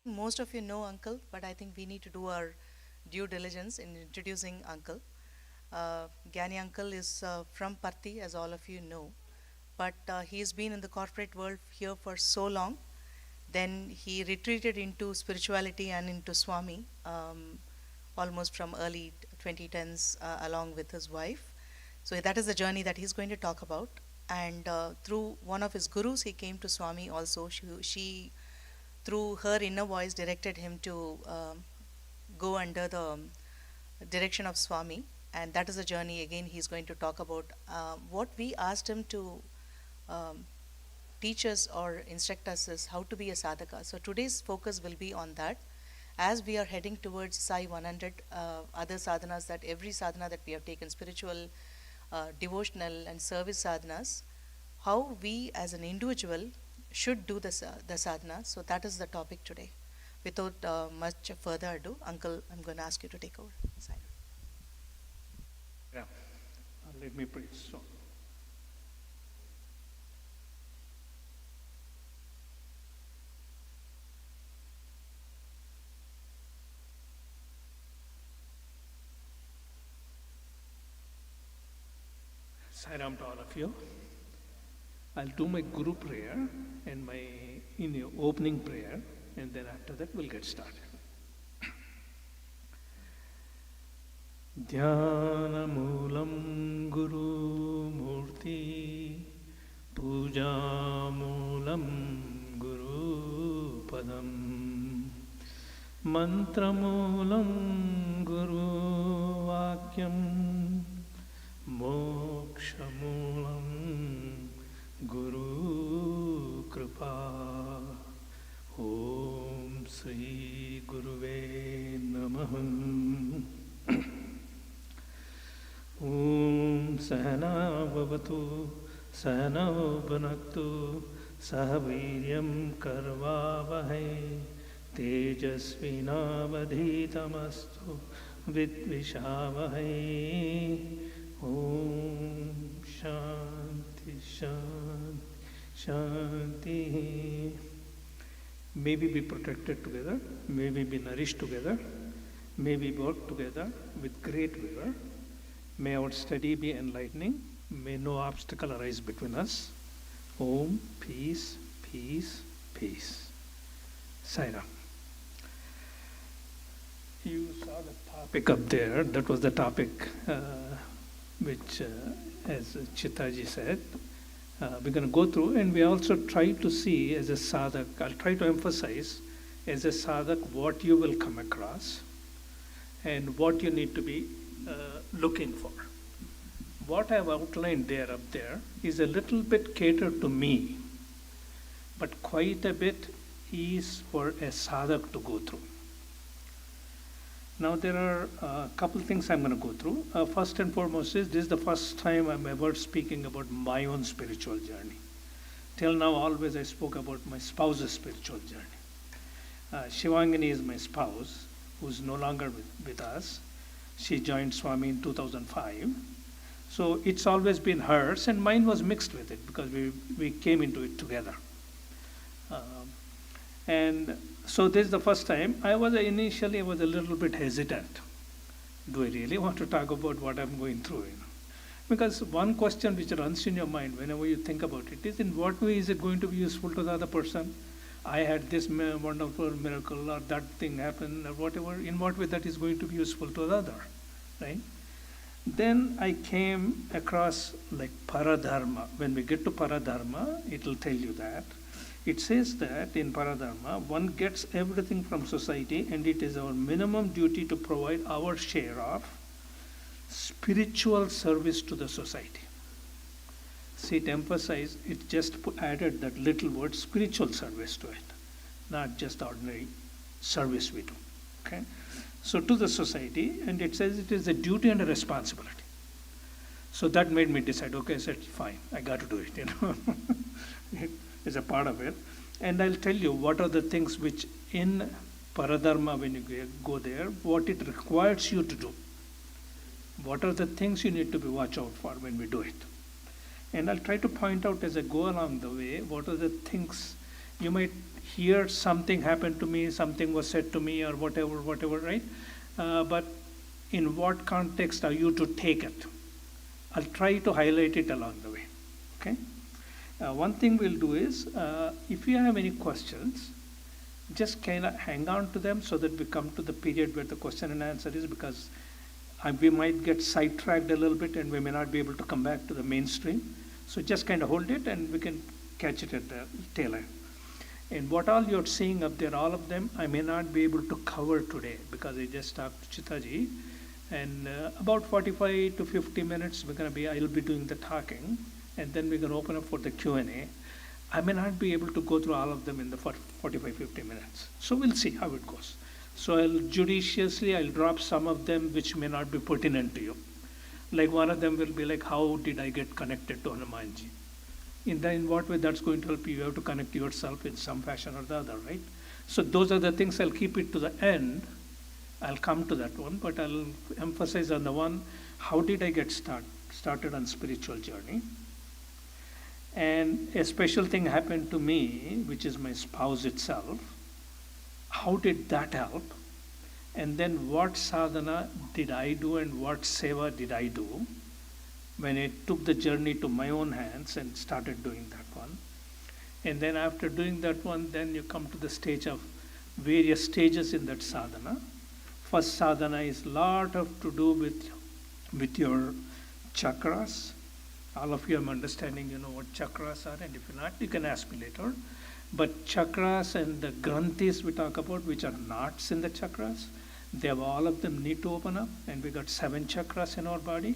Most of you know Uncle, but I think we need to do our due diligence in introducing Uncle. Gyani Uncle is from Parthi, as all of you know. but he's been in the corporate world here for so long. Then he retreated into spirituality and into Swami, almost from early 2010s, along with his wife. So that is the journey that he's going to talk about. And through one of his gurus, he came to Swami also. She through her inner voice, directed him to go under the direction of Swami. And that is a journey again he's going to talk about. What we asked him to um, teach us or instruct us is how to be a sadhaka. So today's focus will be on that. As we are heading towards Sai 100, other sadhanas, that every sadhana that we have taken, spiritual, devotional, and service sadhanas, how we as an individual should do the sadhana. So that is the topic today. Without much further ado, Uncle, I'm going to ask you to take over. Sai. Yeah, let me preach. So, Sairam to all of you. I'll do my Guru prayer and my opening prayer, and then after that we'll get started. Dhyanamoolam Guru Murti Pujamoolam Guru Padam Mantramoolam Guru Vakyam Mokshamoolam Guru Kripa. Om Sri Guruve Namaha. Om Sahana Bhavatu Sahana Bhunaktu Sahaviryam Karvavahai Tejasvinavadhitamastu Vidvishavahai. Om Shanti Shanti Shanti. May we be protected together, may we be nourished together, may we work together with great vigor. May our study be enlightening. May no obstacle arise between us. Om, peace, peace, peace. Sairam. You saw the topic up there. That was the topic which, as Chittaji said, we're going to go through, and we also try to see as a sadhak, I'll try to emphasize as a sadhak what you will come across and what you need to be looking for. What I've outlined there up there is a little bit catered to me, but quite a bit is for a sadhak to go through. Now there are a couple things I'm going to go through. First and foremost is this is the first time I'm ever speaking about my own spiritual journey. Till now always I spoke about my spouse's spiritual journey. Shivangani is my spouse, who's no longer with us. She joined Swami in 2005. So it's always been hers, and mine was mixed with it because we came into it together. And so this is the first time. Initially I was a little bit hesitant. Do I really want to talk about what I'm going through? Because one question which runs in your mind whenever you think about it is, in what way is it going to be useful to the other person? I had this wonderful miracle, or that thing happened, or whatever. In what way that is going to be useful to the other, right? Then I came across like Paradharma. When we get to Paradharma, it will tell you that. It says that in Paradharma, one gets everything from society, and it is our minimum duty to provide our share of spiritual service to the society. See, it emphasized, it just added that little word spiritual service to it, not just ordinary service we do. Okay? So to the society, and it says it is a duty and a responsibility. So that made me decide, okay, I said, fine, I got to do it, It is a part of it. And I'll tell you what are the things which in Paradharma, when you go there, what it requires you to do. What are the things you need to be watch out for when we do it. And I'll try to point out as I go along the way, what are the things you might hear something happened to me, something was said to me, or whatever, right? But in what context are you to take it? I'll try to highlight it along the way, okay? One thing we'll do is, if you have any questions, just kind of hang on to them so that we come to the period where the question and answer is, because we might get sidetracked a little bit and we may not be able to come back to the mainstream. So just kind of hold it and we can catch it at the tail end. And what all you're seeing up there, all of them, I may not be able to cover today because I just talked to Chitaji. And about 45 to 50 minutes, I'll be doing the talking, and then we're going to open up for the Q&A. I may not be able to go through all of them in the 45, 50 minutes. So we'll see how it goes. So I'll drop some of them which may not be pertinent to you. Like one of them will be like, how did I get connected to Hanumanji? In what way that's going to help you? You have to connect yourself in some fashion or the other, right? So those are the things. I'll keep it to the end. I'll come to that one, but I'll emphasize on the one, how did I get started on spiritual journey? And a special thing happened to me, which is my spouse itself. How did that help? And then what sadhana did I do and what seva did I do when I took the journey to my own hands and started doing that one? And then after doing that one, then you come to the stage of various stages in that sadhana. First sadhana is lot of to do with your chakras. All of you, I'm understanding, you know what chakras are, and if you're not, you can ask me later. But chakras and the granthis we talk about, which are knots in the chakras, all of them need to open up, and we got 7 chakras in our body.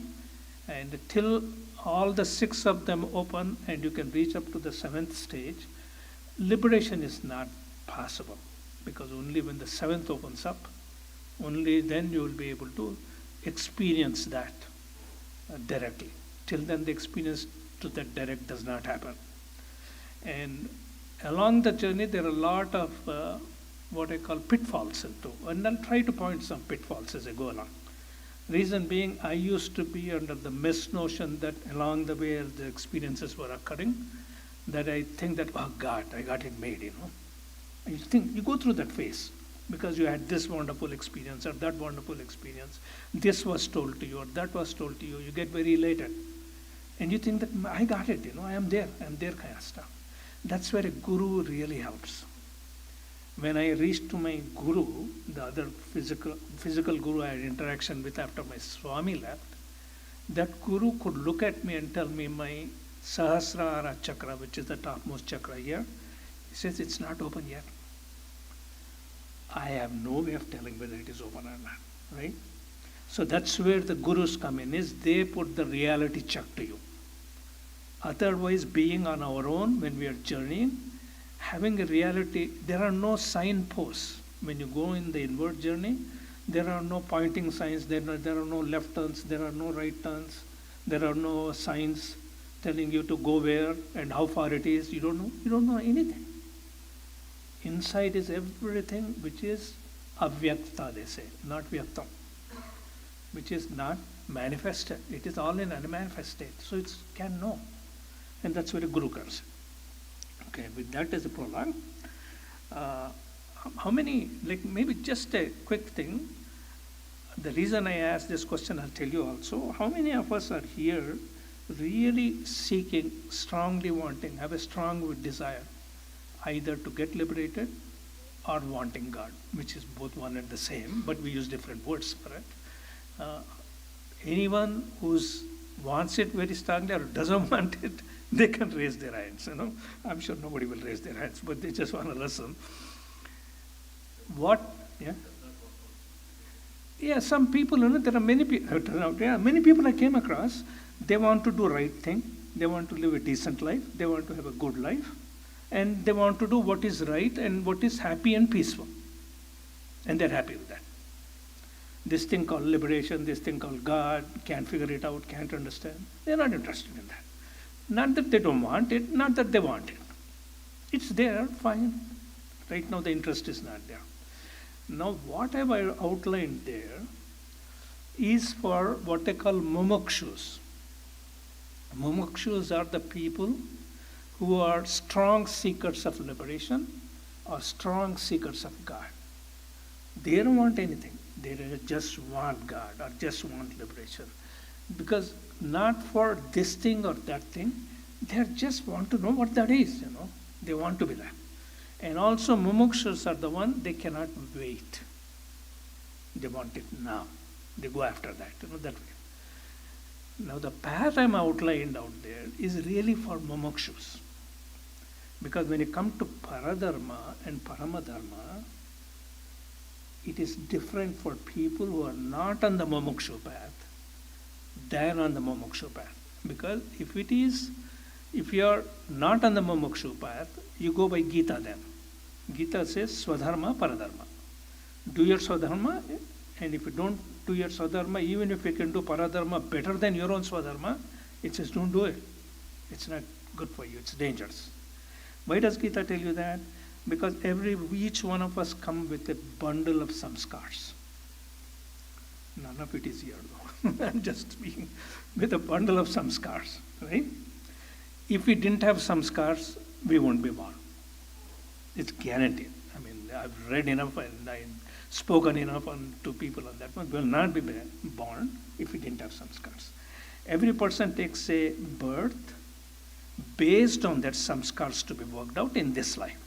And till all the 6 of them open and you can reach up to the 7th stage, liberation is not possible, because only when the 7th opens up, only then you will be able to experience that directly. Till then, the experience to that direct does not happen. And along the journey, there are a lot of what I call pitfalls into, and I'll try to point some pitfalls as I go along. Reason being, I used to be under the misnotion that along the way as the experiences were occurring, that I think that, oh God, I got it made, you know. And you go through that phase because you had this wonderful experience or that wonderful experience. This was told to you or that was told to you. You get very elated. And you think that I got it, you know, I'm there kind of stuff. That's where a guru really helps. When I reached to my guru, the other physical guru I had interaction with after my Swami left, that guru could look at me and tell me my Sahasrara chakra, which is the topmost chakra here, he says it's not open yet. I have no way of telling whether it is open or not, right? So that's where the gurus come in, is they put the reality check to you. Otherwise, being on our own when we are journeying, having a reality, there are no signposts. When you go in the inward journey, there are no pointing signs, there are no left turns, there are no right turns, there are no signs telling you to go where and how far it is. You don't know anything. Inside is everything which is avyakta, they say, not vyaktam, which is not manifested. It is all in unmanifest state, so it can know. And that's where a guru comes. Okay, with that as a prologue, how many, like maybe just a quick thing, the reason I asked this question, I'll tell you also, how many of us are here really seeking, strongly wanting, have a strong desire, either to get liberated or wanting God, which is both one and the same, but we use different words for it. Anyone who wants it very strongly or doesn't want it, they can raise their hands, you know. I'm sure nobody will raise their hands, but they just want to listen. Yeah, some people, you know, there are many people, many people I came across, they want to do right thing, they want to live a decent life, they want to have a good life, and they want to do what is right and what is happy and peaceful. And they're happy with that. This thing called liberation, this thing called God, can't figure it out, can't understand. They're not interested in that. Not that they don't want it, not that they want it. It's there, fine. Right now the interest is not there. Now what have I outlined there is for what they call mumukshus. Mumukshus are the people who are strong seekers of liberation or strong seekers of God. They don't want anything. They just want God or just want liberation. Because not for this thing or that thing, They just want to know what that is, They want to be that. And also mumukshus are the one, they cannot wait. They want it now. They go after that, that way. Now the path I'm outlined out there is really for mumukshus. Because when you come to paradharma and paramadharma, it is different for people who are not on the mumukshu path than on the mumukshu path. Because if you are not on the mumukshu path, you go by Gita then. Gita says swadharma, paradharma. Do your swadharma, and if you don't do your swadharma, even if you can do paradharma better than your own swadharma, it says don't do it. It's not good for you, it's dangerous. Why does Gita tell you that? Because each one of us come with a bundle of samskars. None of it is here though. I'm just speaking with a bundle of samskars, right? If we didn't have samskars, we won't be born. It's guaranteed. I mean, I've read enough and I've spoken enough to people on that one. We will not be born if we didn't have samskars. Every person takes a birth based on that samskars to be worked out in this life.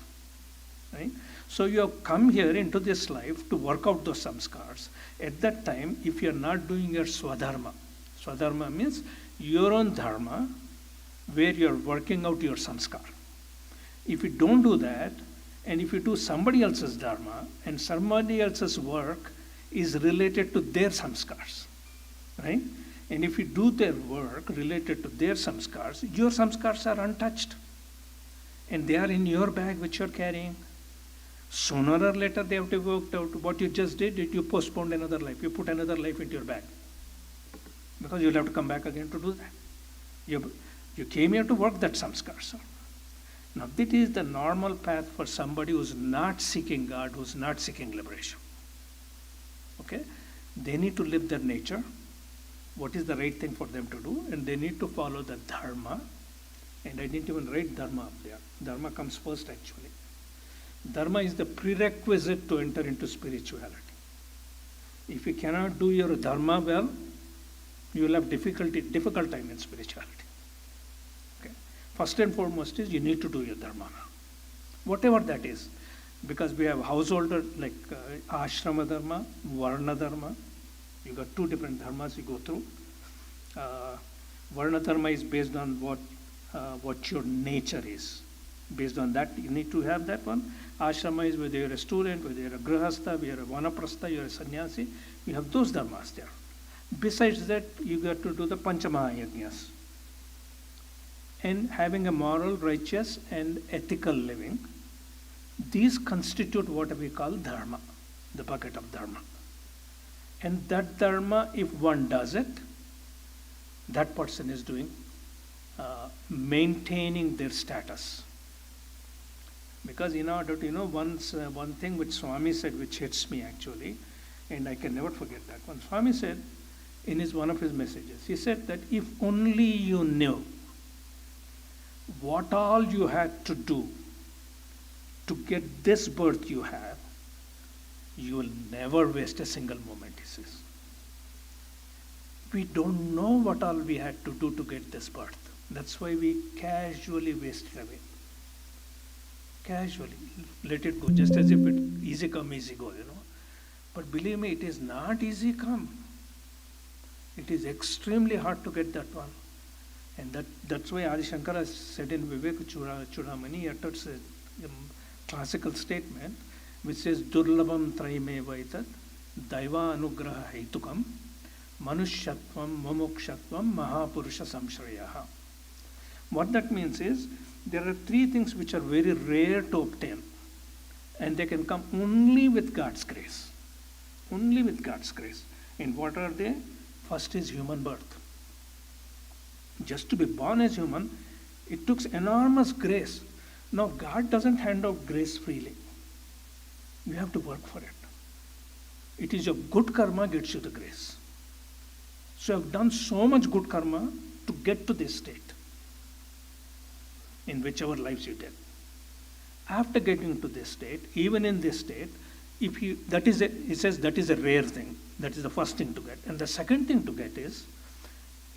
Right? So you have come here into this life to work out those samskars. At that time, if you are not doing your swadharma means your own dharma, where you are working out your samskar. If you don't do that, and if you do somebody else's dharma, and somebody else's work is related to their samskars, right? And if you do their work related to their samskars, your samskars are untouched. And they are in your bag which you are carrying. Sooner or later they have to be worked out. What you just did, you postponed another life. You put another life into your bag. Because you'll have to come back again to do that. You came here to work that samskars. Now this is the normal path for somebody who's not seeking God, who's not seeking liberation. Okay? They need to live their nature. What is the right thing for them to do? And they need to follow the dharma. And I didn't even write dharma up there. Dharma comes first actually. Dharma is the prerequisite to enter into spirituality. If you cannot do your dharma well, you will have difficult time in spirituality. Okay? First and foremost is you need to do your dharma now. Whatever that is. Because we have householder like ashrama dharma, varna dharma. You got two different dharmas you go through. Varna dharma is based on what your nature is. Based on that, you need to have that one. Ashrama is whether you're a student, whether you're a grihastha, whether you're a vanaprastha, you're a sannyasi. You have those dharmas there. Besides that, you got to do the panchamahayajnas. And having a moral, righteous, and ethical living. These constitute what we call dharma, the bucket of dharma. And that dharma, if one does it, that person is doing, maintaining their status. Because in order to, one thing which Swami said, which hits me actually, and I can never forget that one. Swami said in one of his messages, he said that if only you knew what all you had to do to get this birth you have, you will never waste a single moment, he says. We don't know what all we had to do to get this birth. That's why we casually waste it away. Casually. Let it go, just as if it easy come, easy go, But believe me, it is not easy come. It is extremely hard to get that one. And that's why Adi Shankara said in Vivek Chudamani, he utters a classical statement which says, Durlabam traime vaitat, daiva anugraha heitukam, manushyatvam, mumukshatvam, mahapurusha samshrayaha. What that means is, there are three things which are very rare to obtain. And they can come only with God's grace. Only with God's grace. And what are they? First is human birth. Just to be born as human, it took enormous grace. Now, God doesn't hand out grace freely. You have to work for it. It is your good karma gets you the grace. So you have done so much good karma to get to this state. In whichever lives you did. After getting to this state, even in this state, he says that is a rare thing. That is the first thing to get. And the second thing to get is,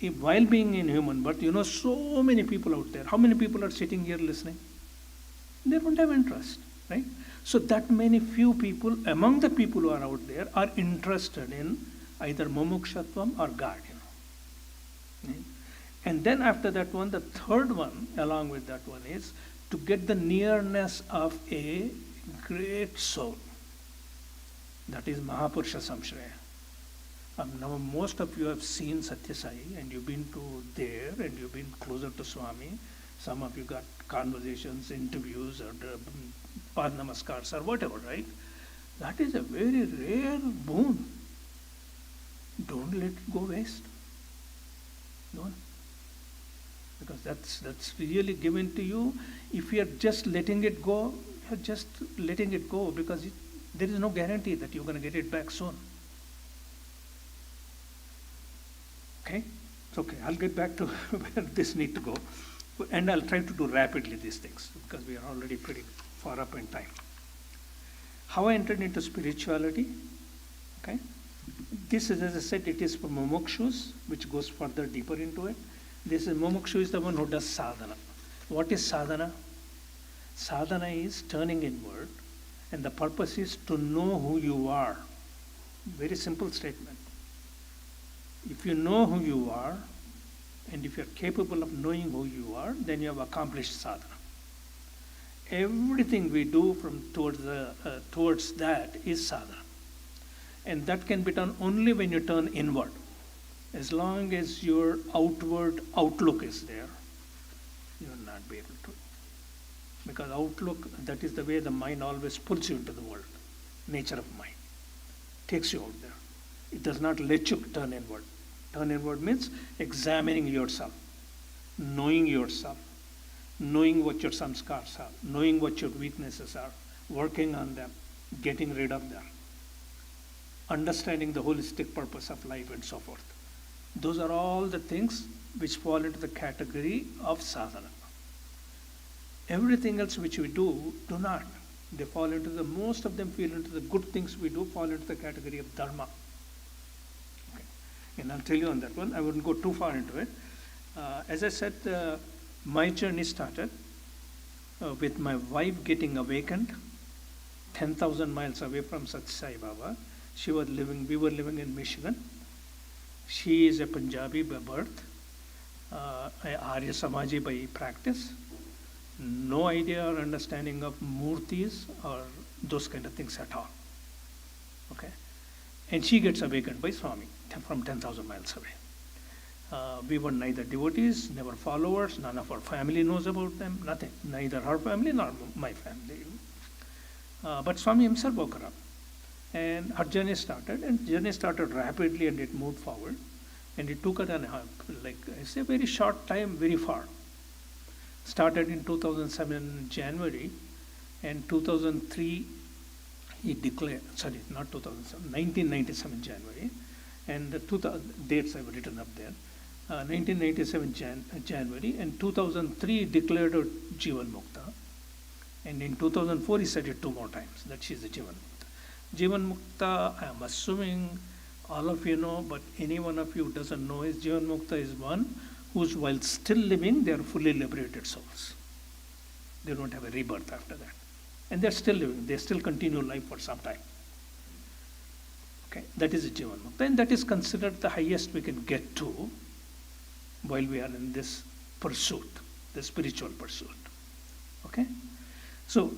while being in human birth, so many people out there. How many people are sitting here listening? They don't have interest, right? So that many few people among the people who are out there are interested in either mumukshatvam or God, Right? And then after that one, the third one along with that one is to get the nearness of a great soul. That is Mahapurusha Samshraya. Now most of you have seen Satya Sai and you've been to there and you've been closer to Swami. Some of you got conversations, interviews, or Pad Namaskars or whatever, right? That is a very rare boon. Don't let it go waste. Don't. Because that's really given to you. If you are just letting it go, you're just letting it go because there is no guarantee that you're going to get it back soon. Okay? It's okay. I'll get back to where this need to go. And I'll try to do rapidly these things because we are already pretty far up in time. How I entered into spirituality. Okay? This is, as I said, it is for mumukshus, which goes further deeper into it. This is mumukshu is the one who does sadhana. What is sadhana? Sadhana is turning inward, and the purpose is to know who you are. Very simple statement. If you know who you are, and if you're capable of knowing who you are, then you have accomplished sadhana. Everything we do towards that is sadhana. And that can be done only when you turn inward. As long as your outward outlook is there, you will not be able to. Because outlook, that is the way the mind always pulls you into the world. Nature of mind. Takes you out there. It does not let you turn inward. Turn inward means examining yourself, knowing what your samskars are, knowing what your weaknesses are, working on them, getting rid of them, understanding the holistic purpose of life and so forth. Those are all the things which fall into the category of sadhana. Everything else which we do not. They fall into most of them fall into the good things we do, fall into the category of dharma. Okay. And I'll tell you on that one. I wouldn't go too far into it. As I said, my journey started with my wife getting awakened 10,000 miles away from Satya Sai Baba. We were living in Michigan. She is a Punjabi by birth, Arya Samaji by practice. No idea or understanding of murtis or those kind of things at all. Okay? And she gets awakened by Swami from 10,000 miles away. We were neither devotees, never followers, none of our family knows about them, nothing. Neither her family nor my family. But Swami himself woke her up. And her journey started, and journey started rapidly and it moved forward. And it took her a very short time, very far. Started in 2007 January, and 2003 he declared, 1997 January, and the dates I've written up there. 1997 January, and 2003 declared her Jivan Mukta. And in 2004 he said it 2 more times, that she is the Jivan Mukta. Jivan Mukta, I am assuming all of you know, but any one of you who doesn't know is Jivan Mukta is one who's while still living, they are fully liberated souls. They don't have a rebirth after that. And they're still living, they still continue life for some time. Okay, that is a Jivan Mukta, and that is considered the highest we can get to while we are in this pursuit, the spiritual pursuit. Okay? So,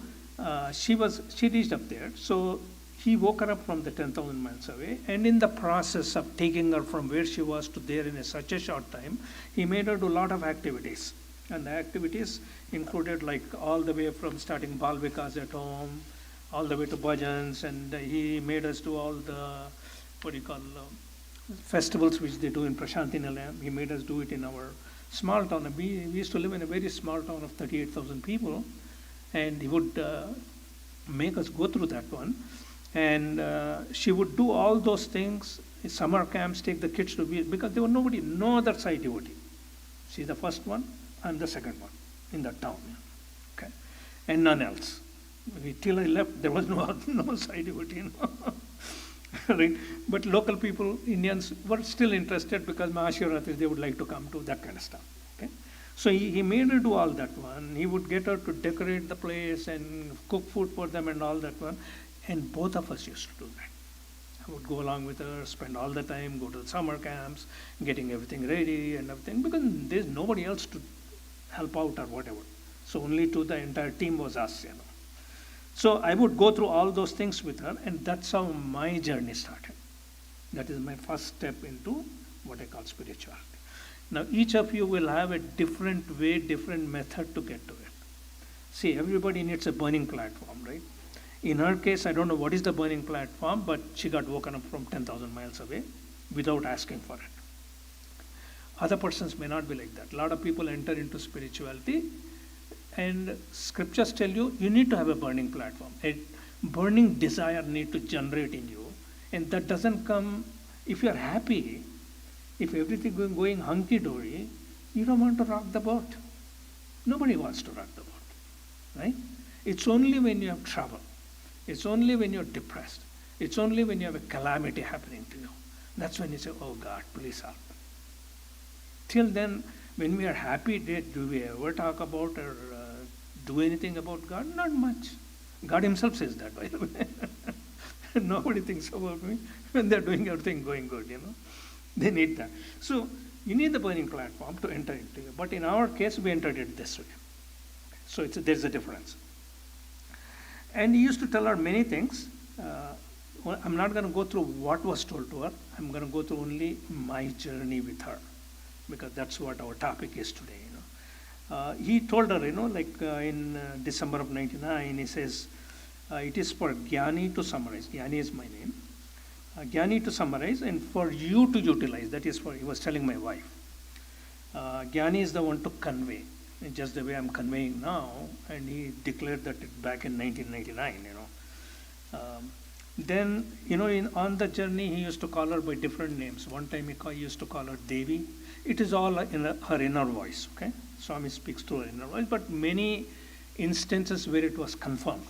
she reached up there. So, he woke her up from the 10,000 miles away, and in the process of taking her from where she was to there in such a short time, he made her do a lot of activities. And the activities included all the way from starting Bal Vikas at home, all the way to Bhajans, and he made us do all the, festivals which they do in Prashanti Nilayam. He made us do it in our small town. We used to live in a very small town of 38,000 people, and he would make us go through that one. And she would do all those things, summer camps, take the kids to be, because there was no other Sai devotee. She's the first one, I'm the second one in that town. Okay? And none else. Till I left, there was no Sai devotee. right? But local people, Indians, were still interested because Mahashivratri, they would like to come to that kind of stuff. Okay? So he made her do all that one. He would get her to decorate the place and cook food for them and all that one. And both of us used to do that. I would go along with her, spend all the time, go to the summer camps, getting everything ready and everything, because there's nobody else to help out or whatever. So only to the entire team was us, you know. So I would go through all those things with her, and that's how my journey started. That is my first step into what I call spirituality. Now, each of you will have a different way, different method to get to it. See, everybody needs a burning platform, right? In her case, I don't know what is the burning platform, but she got woken up from 10,000 miles away without asking for it. Other persons may not be like that. A lot of people enter into spirituality, and scriptures tell you, you need to have a burning platform. A burning desire need to generate in you. And that doesn't come, if you're happy, if everything going hunky-dory, you don't want to rock the boat. Nobody wants to rock the boat, right? It's only when you have trouble. It's only when you're depressed. It's only when you have a calamity happening to you. That's when you say, oh God, please help. Till then, when we are happy, do we ever talk about or do anything about God? Not much. God himself says that, by the way. Nobody thinks about me when they're doing everything going good, you know. They need that. So you need the burning platform to enter into it. But in our case, we entered it this way. So there's a difference. And he used to tell her many things. I'm not going to go through what was told to her. I'm going to go through only my journey with her, because that's what our topic is today. You know, he told her, you know, like in December of '99, he says, it is for Gyani to summarize. Gyani is my name. Gyani to summarize, and for you to utilize. That is for, he was telling my wife. Gyani is the one to convey, just the way I'm conveying now, and he declared that back in 1999, you know. Then, you know, on the journey, he used to call her by different names. One time he used to call her Devi. It is all in her inner voice, okay? Swami speaks through her inner voice, but many instances where it was confirmed.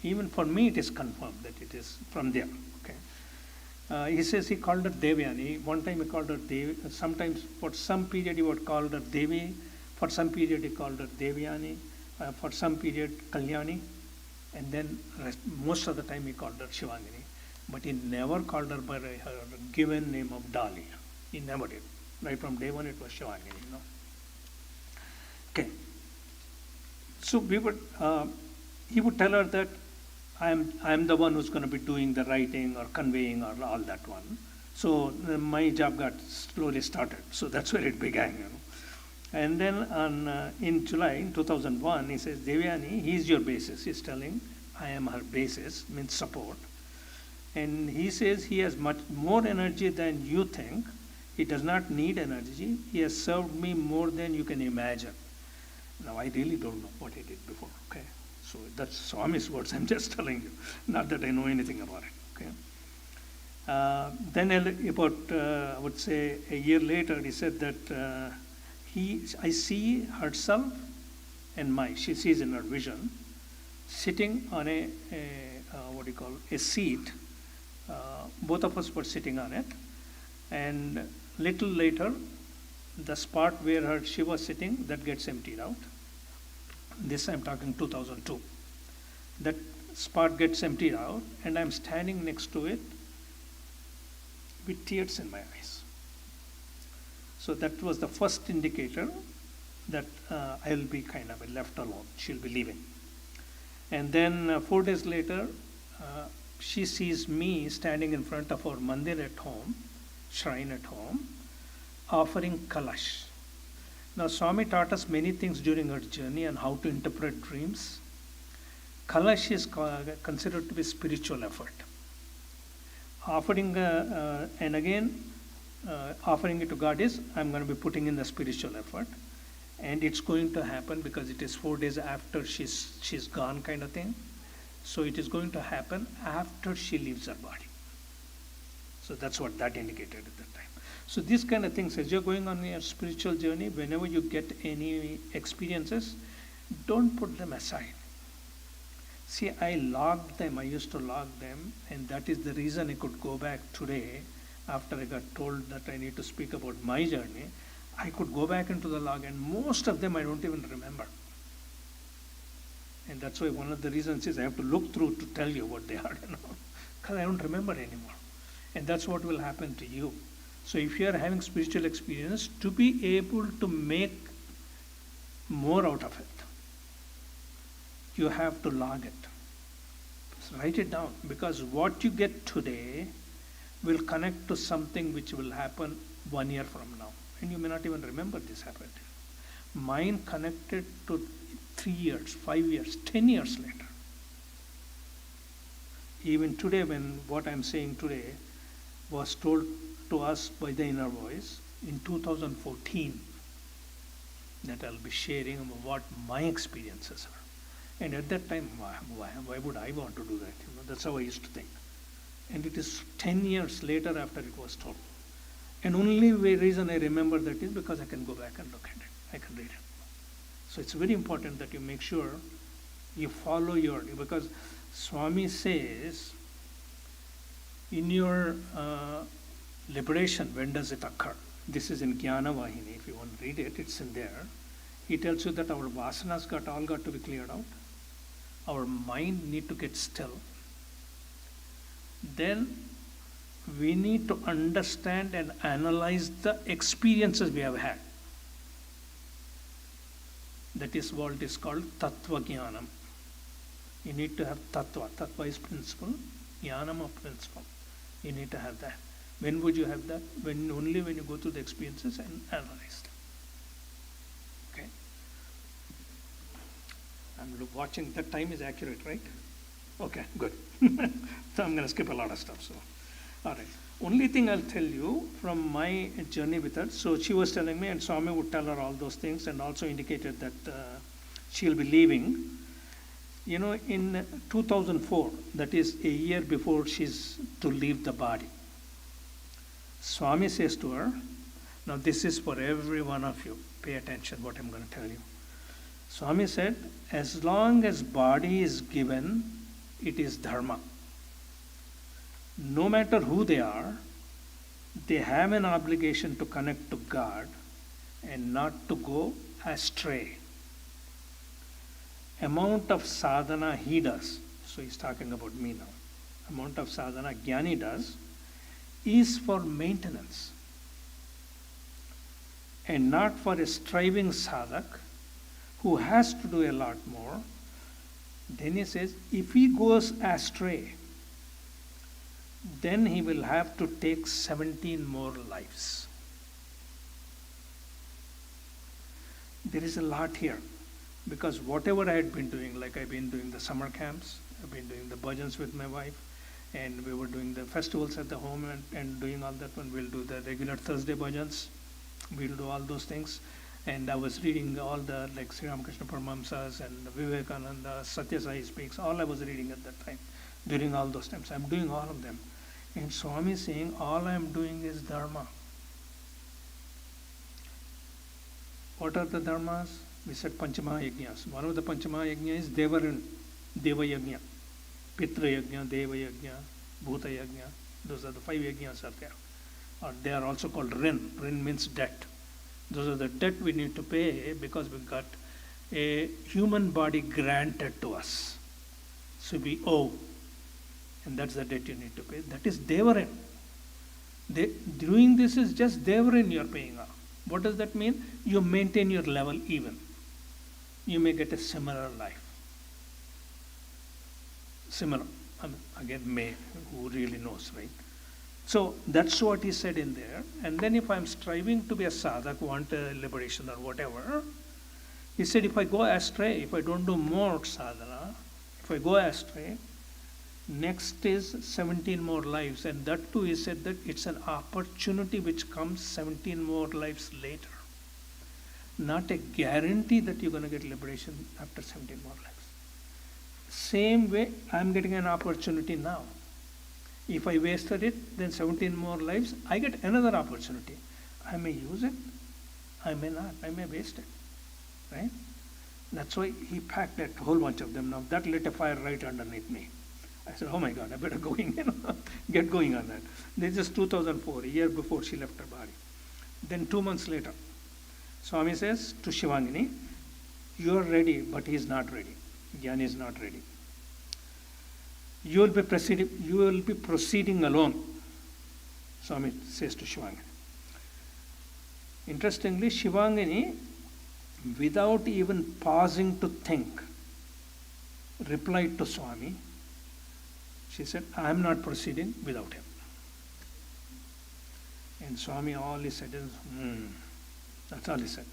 Even for me, it is confirmed that it is from there, okay? He says he called her Devyani. One time he called her Devi. Sometimes for some period he would call her Devi. For some period he called her Devyani. For some period Kalyani. And then most of the time he called her Shivangini. But he never called her by her given name of Dali. He never did. Right from day one it was Shivangini, you know. Okay. So he would tell her that I am the one who's going to be doing the writing or conveying or all that one. So my job got slowly started. So that's where it began, you know. And then in July in 2001, he says, Devyani, he's your basis. He's telling, I am her basis, means support. And he says he has much more energy than you think. He does not need energy. He has served me more than you can imagine. Now, I really don't know what he did before, okay? So that's Swami's words, I'm just telling you. Not that I know anything about it, okay? Then about, I would say, a year later, he said that I see herself and she sees in her vision, sitting on a seat. Both of us were sitting on it. And little later, the spot where she was sitting, that gets emptied out. This I'm talking 2002. That spot gets emptied out, and I'm standing next to it with tears in my eyes. So that was the first indicator that I'll be kind of left alone. She'll be leaving. And then 4 days later, she sees me standing in front of our mandir at home, shrine at home, offering kalash. Now, Swami taught us many things during our journey on how to interpret dreams. Kalash is considered to be spiritual effort. Offering, and again, offering it to God is, I'm going to be putting in the spiritual effort. And it's going to happen because it is 4 days after she's gone, kind of thing. So it is going to happen after she leaves her body. So that's what that indicated at that time. So these kind of things, as you're going on your spiritual journey, whenever you get any experiences, don't put them aside. See, I logged them. I used to log them, and that is the reason I could go back today after I got told that I need to speak about my journey. I could go back into the log, and most of them I don't even remember. And that's why one of the reasons is I have to look through to tell you what they are, because I don't remember anymore. And that's what will happen to you. So if you are having spiritual experience, to be able to make more out of it, you have to log it. So write it down, because what you get today will connect to something which will happen 1 year from now. And you may not even remember this happened. Mine connected to 3 years, 5 years, 10 years later. Even today, when what I'm saying today was told to us by the inner voice in 2014, that I'll be sharing what my experiences are. And at that time, why would I want to do that? That's how I used to think. And it is 10 years later after it was told. And only reason I remember that is because I can go back and look at it. I can read it. So it's very important that you make sure you follow because Swami says, in your liberation, when does it occur? This is in Gyana Vahini. If you want to read it, it's in there. He tells you that our vasanas all got to be cleared out. Our mind need to get still. Then we need to understand and analyze the experiences we have had. That is what is called Tattva Jnanam. You need to have Tattva. Tattva is principle. Jnanam of principle. You need to have that. When would you have that? Only when you go through the experiences and analyze them. Okay? I'm watching. That time is accurate, right? Okay, good. So I'm going to skip a lot of stuff. So, all right. Only thing I'll tell you from my journey with her. So she was telling me, and Swami would tell her all those things, and also indicated that she'll be leaving. In 2004, that is a year before she's to leave the body, Swami says to her, now this is for every one of you. Pay attention what I'm going to tell you. Swami said, as long as body is given, it is dharma. No matter who they are, they have an obligation to connect to God and not to go astray. Amount of sadhana he does, so he's talking about me now, amount of sadhana Gyani does is for maintenance and not for a striving sadhak who has to do a lot more. Then he says, if he goes astray, then he will have to take 17 more lives. There is a lot here, because whatever I had been doing, like I've been doing the summer camps, I've been doing the Bhajans with my wife, and we were doing the festivals at the home and doing all that one. We'll do the regular Thursday Bhajans. We'll do all those things. And I was reading all the, like Sri Ramakrishna Paramahamsas and Vivekananda, Satya Sai speaks, all I was reading at that time, during all those times. I'm doing all of them. And Swami is saying, all I'm doing is dharma. What are the dharmas? We said Panchamaha Yajnas. One of the Panchamaha Yajna is Deva Yajna. Pitra Yajna, Deva Yajna, Bhuta Yajna. Those are the 5 Yajnas are there. Or they are also called Rin. Rin means debt. Those are the debt we need to pay because we got a human body granted to us. So we owe. And that's the debt you need to pay. That is Devarin. Doing this is just Devarin you're paying off. What does that mean? You maintain your level even. You may get a similar life. Similar. Again, who really knows, right? So that's what he said in there. And then if I'm striving to be a sadhak, want a liberation or whatever, he said if I go astray, if I don't do more sadhana, if I go astray, next is 17 more lives. And that too, he said that it's an opportunity which comes 17 more lives later. Not a guarantee that you're going to get liberation after 17 more lives. Same way, I'm getting an opportunity now. If I wasted it, then 17 more lives, I get another opportunity. I may use it, I may not, I may waste it. Right? That's why he packed a whole bunch of them. Now that lit a fire right underneath me. I said, oh my God, I better go in, get going on that. This is 2004, a year before she left her body. Then 2 months later, Swami says to Shivangini, you are ready, but he is not ready. Gyani is not ready. You will be proceeding alone, Swami says to Shivangini. Interestingly, Shivangini, without even pausing to think, replied to Swami. She said, I am not proceeding without him. And Swami, all he said is, that's all he said.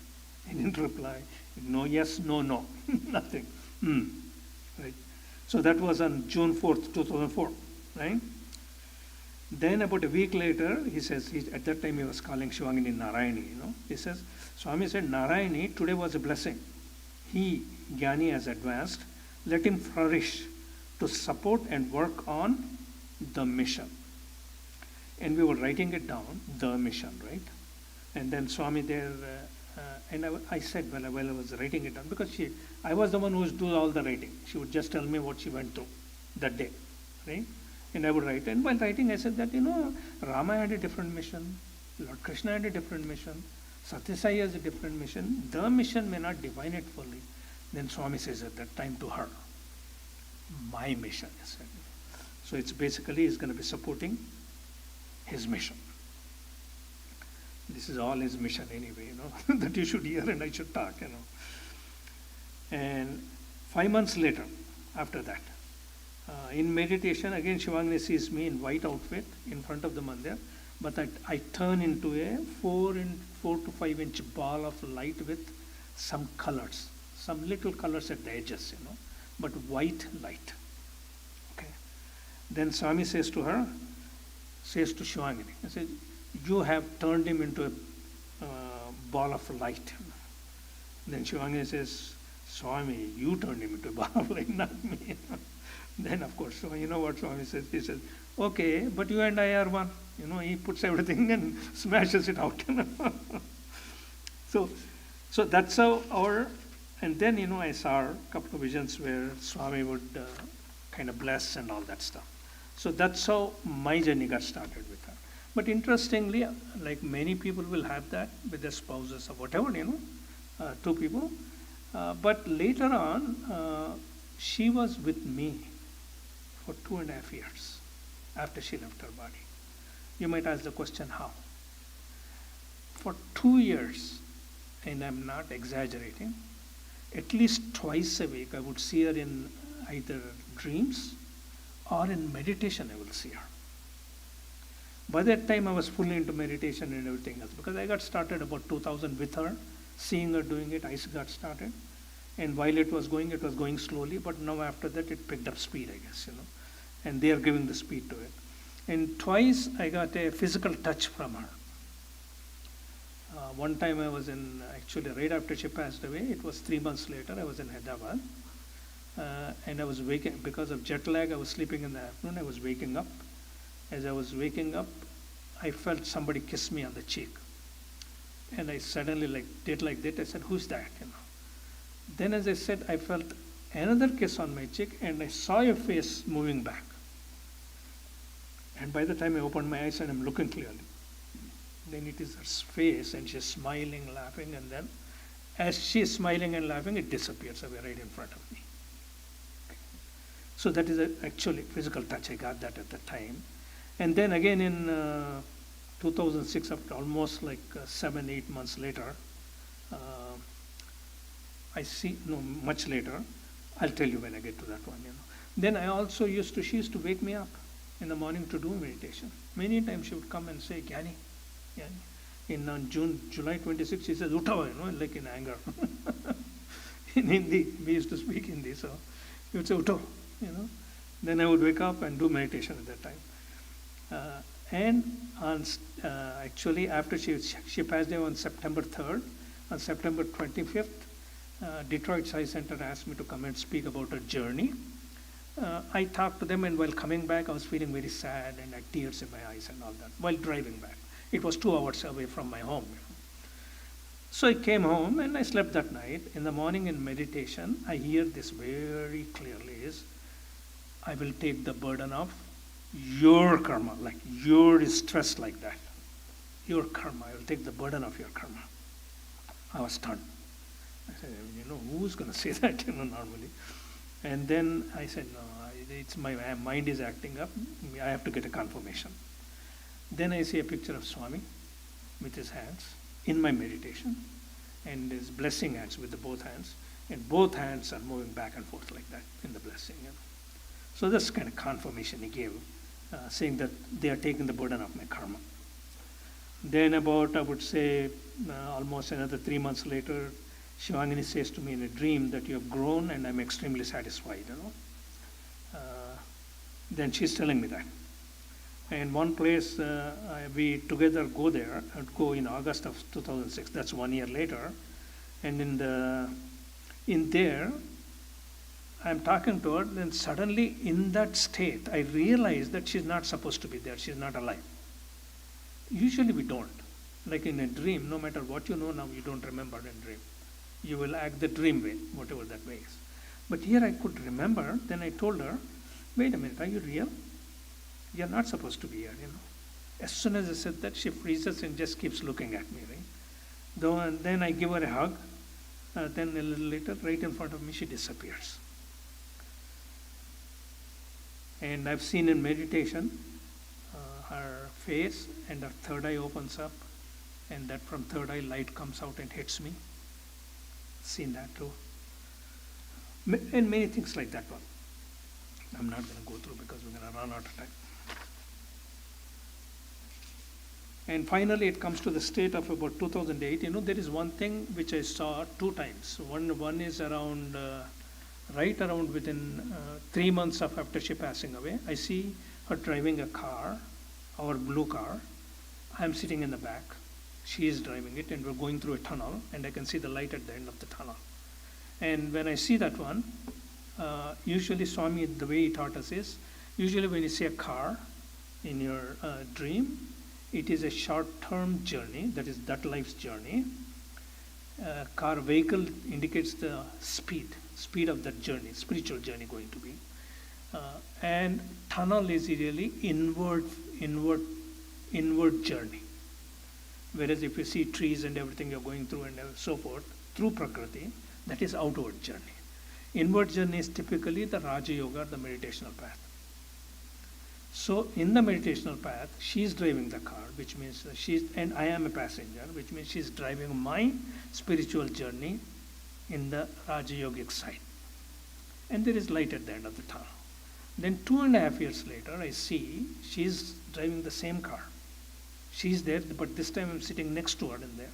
He didn't reply. No, yes, no, no. Nothing. Right. So that was on June 4th, 2004. Right? Then about a week later, he says, at that time he was calling Shivangini Narayani. He says, Swami said, Narayani, today was a blessing. He, Gyani, has advanced. Let him flourish to support and work on the mission. And we were writing it down, the mission, right? And then Swami there, and I said, while I was writing it down, because I was the one who was doing all the writing. She would just tell me what she went through that day, right? And I would write. And while writing, I said that, Rama had a different mission, Lord Krishna had a different mission, Satyasai has a different mission. The mission may not define it fully. Then Swami says at that time to her, my mission is. So it's basically he's going to be supporting his mission. This is all his mission anyway, that you should hear and I should talk, And 5 months later, after that, in meditation, again Shivangini sees me in white outfit in front of the mandir, but I turn into a 4 to 5 inch ball of light with some colors, some little colors at the edges, but white light. Okay. Then Swami says to Shivangini, he says, you have turned him into a ball of light. Then Shivangini says, Swami, you turned him into a ball of light, not me. Then of course, so you know what Swami says? He says, okay, but you and I are one. He puts everything and smashes it out. So that's how and then, I saw a couple of visions where Swami would kind of bless and all that stuff. So that's how my journey got started with her. But interestingly, like many people will have that with their spouses or whatever, 2 people. But later on, she was with me for 2.5 years after she left her body. You might ask the question, how? For 2 years, and I'm not exaggerating, at least twice a week I would see her in either dreams or in meditation I will see her. By that time I was fully into meditation and everything else, because I got started about 2000 with her, seeing her doing it, I got started. And while it was going slowly, but now after that it picked up speed, I guess, and they are giving the speed to it. And twice I got a physical touch from her. One time I was actually right after she passed away, it was 3 months later, I was in Hyderabad. And I was waking, because of jet lag, I was sleeping in the afternoon, I was waking up. As I was waking up, I felt somebody kiss me on the cheek. And I suddenly did like that, I said, who's that, Then as I said, I felt another kiss on my cheek and I saw your face moving back. And by the time I opened my eyes and I'm looking clearly, then it is her face and she's smiling, laughing, and then as she's smiling and laughing, it disappears away right in front of me. Okay. So that is actually physical touch. I got that at the time. And then again in 2006, after almost 7-8 months later, much later, I'll tell you when I get to that one, Then I also she used to wake me up in the morning to do meditation. Many times she would come and say, Gyani. In July 26, she says, Uttava, like in anger. In Hindi, we used to speak Hindi, so he would say, Utto, Then I would wake up and do meditation at that time. And actually, after she passed away on September 3rd, on September 25th, Detroit Sai Center asked me to come and speak about her journey. I talked to them, and while coming back, I was feeling very sad and had tears in my eyes and all that, while driving back. It was 2 hours away from my home. So I came home and I slept that night. In the morning in meditation, I hear this very clearly is, I will take the burden of your karma, like your stress like that. Your karma, I will take the burden of your karma. I was stunned. I said, who's going to say that, normally? And then I said, no, it's my mind is acting up. I have to get a confirmation. Then I see a picture of Swami with his hands in my meditation, and his blessing hands with the both hands, and both hands are moving back and forth like that in the blessing. So that's kind of confirmation he gave, saying that they are taking the burden of my karma. Then about, I would say, almost another 3 months later, Shivangini says to me in a dream that you have grown and I'm extremely satisfied. Then she's telling me that. And one place we together go there, go in August of 2006. That's 1 year later. And in there, I'm talking to her. Then suddenly, in that state, I realize that she's not supposed to be there. She's not alive. Usually, we don't. Like in a dream, no matter what you know now, you don't remember in dream. You will act the dream way, whatever that way is. But here I could remember. Then I told her, "Wait a minute, are you real? You're not supposed to be here, As soon as I said that, she freezes and just keeps looking at me, right? And then I give her a hug. Then a little later, right in front of me, she disappears. And I've seen in meditation, her face and her third eye opens up, and that from third eye light comes out and hits me. Seen that too. And many things like that one. I'm not going to go through because we're going to run out of time. And finally, it comes to the state of about 2008. There is one thing which I saw 2 times. One is around, right around within 3 months after she passing away. I see her driving a car, our blue car. I'm sitting in the back. She is driving it, and we're going through a tunnel, and I can see the light at the end of the tunnel. And when I see that one, usually Swami, the way he taught us is, usually when you see a car in your dream, it is a short-term journey, that is that life's journey. Car vehicle indicates the speed of that journey, spiritual journey going to be. And tunnel is really inward journey. Whereas if you see trees and everything you're going through and so forth, through Prakriti, that is outward journey. Inward journey is typically the Raja Yoga, the meditational path. So in the meditational path, she's driving the car, which means and I am a passenger, which means she's driving my spiritual journey in the Raja Yogic side. And there is light at the end of the tunnel. Then 2.5 years later, I see she's driving the same car. She's there, but this time I'm sitting next to her in there.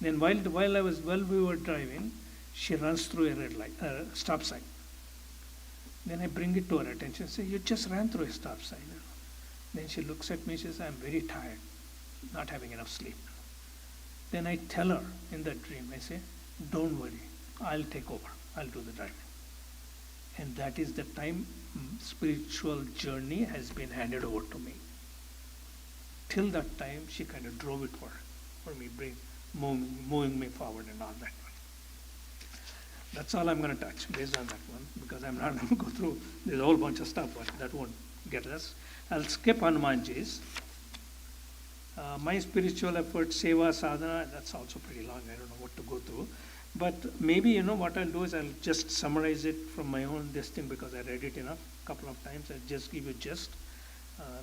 Then while we were driving, she runs through a red light, stop sign. Then I bring it to her attention and say, "You just ran through a stop sign." Then she looks at me and says, "I'm very tired, not having enough sleep." Then I tell her in that dream, I say, "Don't worry, I'll take over. I'll do the driving." And that is the time spiritual journey has been handed over to me. Till that time, she kind of drove it for me, moving me forward and all that. That's all I'm going to touch based on that one, because I'm not going to go through. There's a whole bunch of stuff, but that won't get us. I'll skip Hanumanji's. My spiritual effort, Seva, Sadhana, that's also pretty long. I don't know what to go through. But maybe, what I'll do is I'll just summarize it from my own this thing, because I read it enough a couple of times. I'll just give you gist.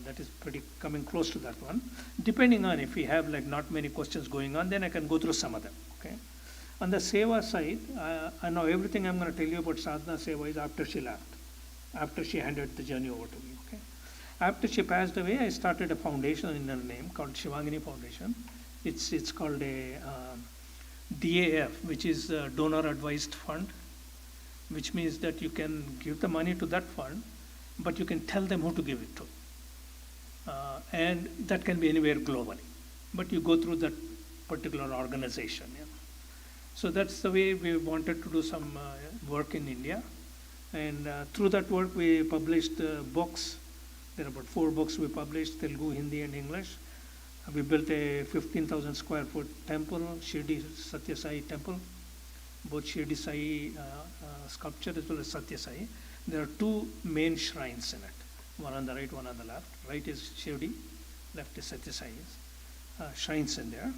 That is pretty coming close to that one. Depending on if we have not many questions going on, then I can go through some of them. Okay. On the Seva side, I know everything I'm going to tell you about Sadhana Seva is after she left, after she handed the journey over to me. Okay. After she passed away, I started a foundation in her name called Shivangini Foundation. It's called a DAF, which is a donor advised fund, which means that you can give the money to that fund, but you can tell them who to give it to. And that can be anywhere globally, but you go through that particular organization. So that's the way we wanted to do some work in India. And through that work, we published books. There are about 4 books we published, Telugu, Hindi, and English. We built a 15,000 square foot temple, Shirdi Satya Sai temple, both Shirdi Sai sculpture as well as Satya Sai. There are two main shrines in it, one on the right, one on the left. Right is Shirdi, left is Satya Sai. Shrines in there.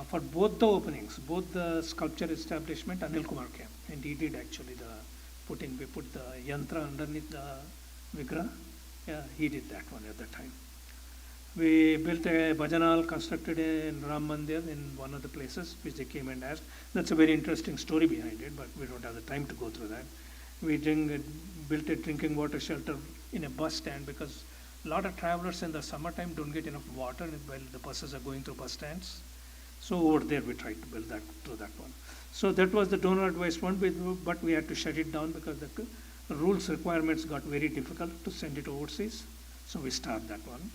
For both the openings, both the sculpture establishment, Anil Kumar came, and he did actually we put the yantra underneath the vigraha. Yeah, he did that one at the time. We built a Bhajanal, constructed in Ram Mandir in one of the places which they came and asked. That's a very interesting story behind it, but we don't have the time to go through that. We built a drinking water shelter in a bus stand because a lot of travelers in the summertime don't get enough water while the buses are going through bus stands. So over there we tried to build that through that one. So that was the donor advised one, but we had to shut it down because the rules requirements got very difficult to send it overseas. So we stopped that one.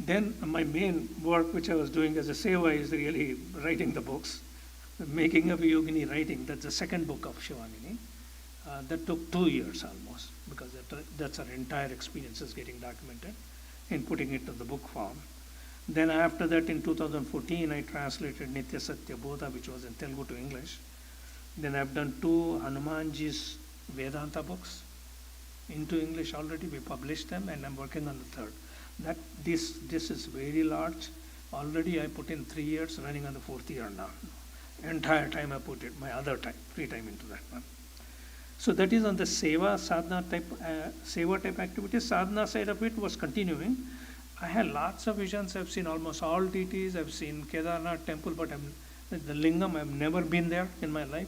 Then my main work which I was doing as a seva is really writing the books. Making of Yogini writing, that's the second book of Shivanini. That took 2 years almost because that's our entire experiences getting documented and putting it to the book form. Then after that in 2014 I translated Nitya Satya Bodha, which was in Telugu to English. Then I've done 2 Hanumanji's Vedanta books into English already. We published them and I'm working on the third. This is very large. Already I put in 3 years, running on the 4th year now. Entire time I put it, my other time, free time into that one. So that is on the seva, sadhana type activities. Sadhana side of it was continuing. I had lots of visions. I've seen almost all deities. I've seen Kedarnath temple, but the lingam, I've never been there in my life.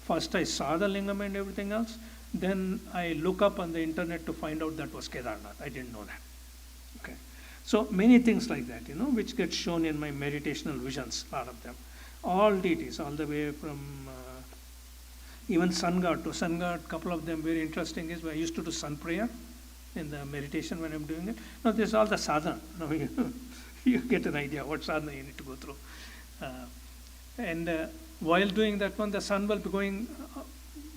First I saw the lingam and everything else. Then I look up on the internet to find out that was Kedarnath. I didn't know that. Okay. So many things like that, which get shown in my meditational visions, a lot of them. All deities, all the way from even sun god to sun god, couple of them very interesting is I used to do sun prayer in the meditation when I'm doing it. Now this is all the sadhana. Now you get an idea what sadhana you need to go through. And while doing that one, the sun will be going,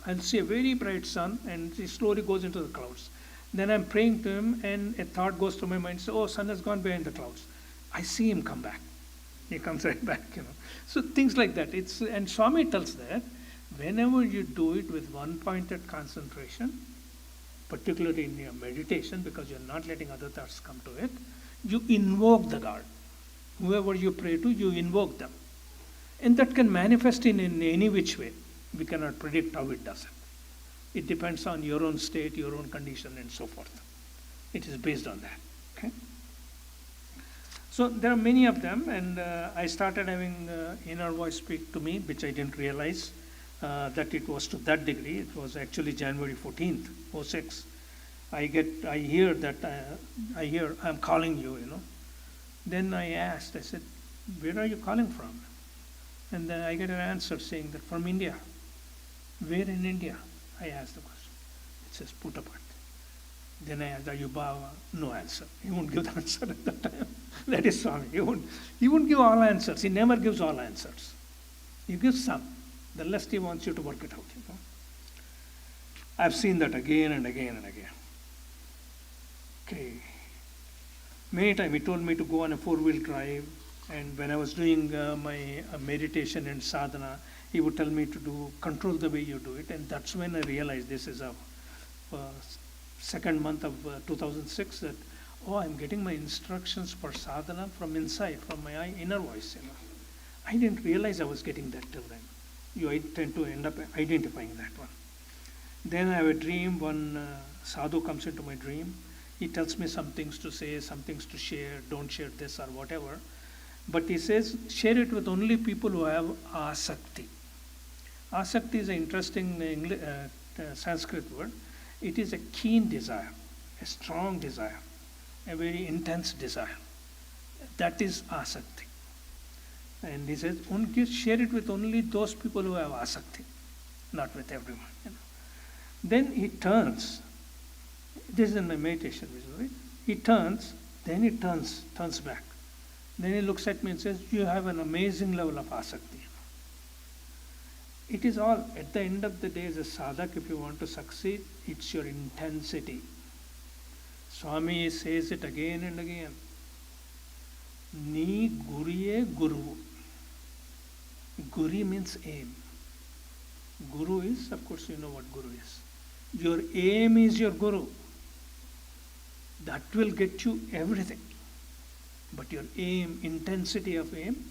I'll see a very bright sun and it slowly goes into the clouds. Then I'm praying to him and a thought goes through my mind, so, oh, sun has gone behind the clouds. I see him come back. He comes right back, So things like that. And Swami tells that whenever you do it with one-pointed concentration, particularly in your meditation, because you're not letting other thoughts come to it, you invoke the God. Whoever you pray to, you invoke them. And that can manifest in any which way. We cannot predict how it does it. It depends on your own state, your own condition, and so forth. It is based on that. Okay. So there are many of them, and I started having inner voice speak to me, which I didn't realize that it was to that degree. It was actually January 14th, 06. I hear that I'm calling you, Then I asked, I said, where are you calling from? And then I get an answer saying that from India. Where in India? I asked the question. It says Puttaparthi. Then I asked, are you Baba? No answer. He won't give the answer at that time. That is Swami. He won't give all answers. He never gives all answers. He gives some. The rest he wants you to work it out. I've seen that again and again and again. Okay. Many times he told me to go on a 4-wheel drive, and when I was doing my meditation and sadhana, he would tell me to control the way you do it, and that's when I realized this is a second month of 2006 that, I'm getting my instructions for sadhana from inside, from my inner voice. I didn't realize I was getting that till then. You tend to end up identifying that one. Then I have a dream. One sadhu comes into my dream. He tells me some things to say, some things to share. Don't share this or whatever. But he says, share it with only people who have asakti. Asakti is an interesting Sanskrit word. It is a keen desire, a strong desire, a very intense desire. That is asakti. And he says, share it with only those people who have asakti, not with everyone. Then he turns. This is in my meditation visually. He turns, then he turns back. Then he looks at me and says, you have an amazing level of asakti. It is all, at the end of the day, as a sadhak, if you want to succeed, it's your intensity. Swami says it again and again. Ni guriye guru. Guri means aim. Guru is, of course, you know what guru is. Your aim is your guru. That will get you everything. But your aim, intensity of aim,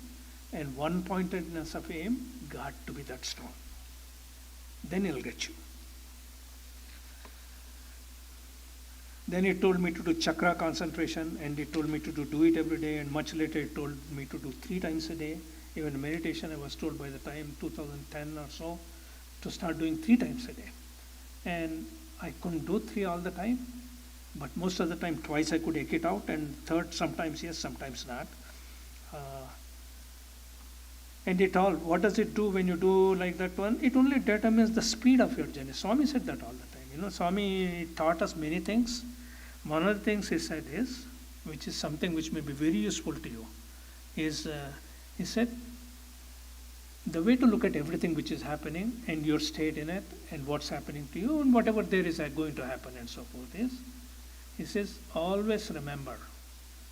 and one-pointedness of aim got to be that strong. Then it'll get you. Then he told me to do chakra concentration, and he told me to do it every day, and much later he told me to do 3 times a day. Even meditation, I was told by the time 2010 or so to start doing 3 times a day. And I couldn't do 3 all the time, but most of the time twice I could eke it out, and third sometimes yes, sometimes not. And it all, what does it do when you do like that one? It only determines the speed of your journey. Swami said that all the time. You know, Swami taught us many things. One of the things he said is, which is something which may be very useful to you, is he said, the way to look at everything which is happening and your state in it and what's happening to you and whatever there is going to happen and so forth is, he says, always remember,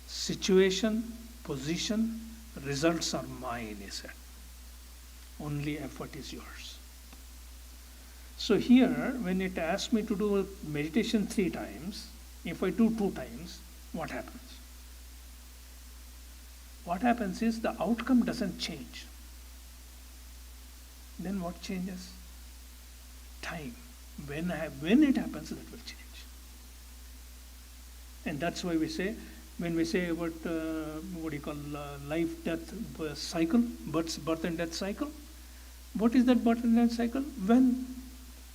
situation, position, results are mine, he said. Only effort is yours. So here, when it asks me to do meditation 3 times, if I do 2 times, what happens? What happens is the outcome doesn't change. Then what changes? Time. When it happens, that will change. And that's why we say, when we say about life, death cycle, birth and death cycle, what is that birth and death cycle? When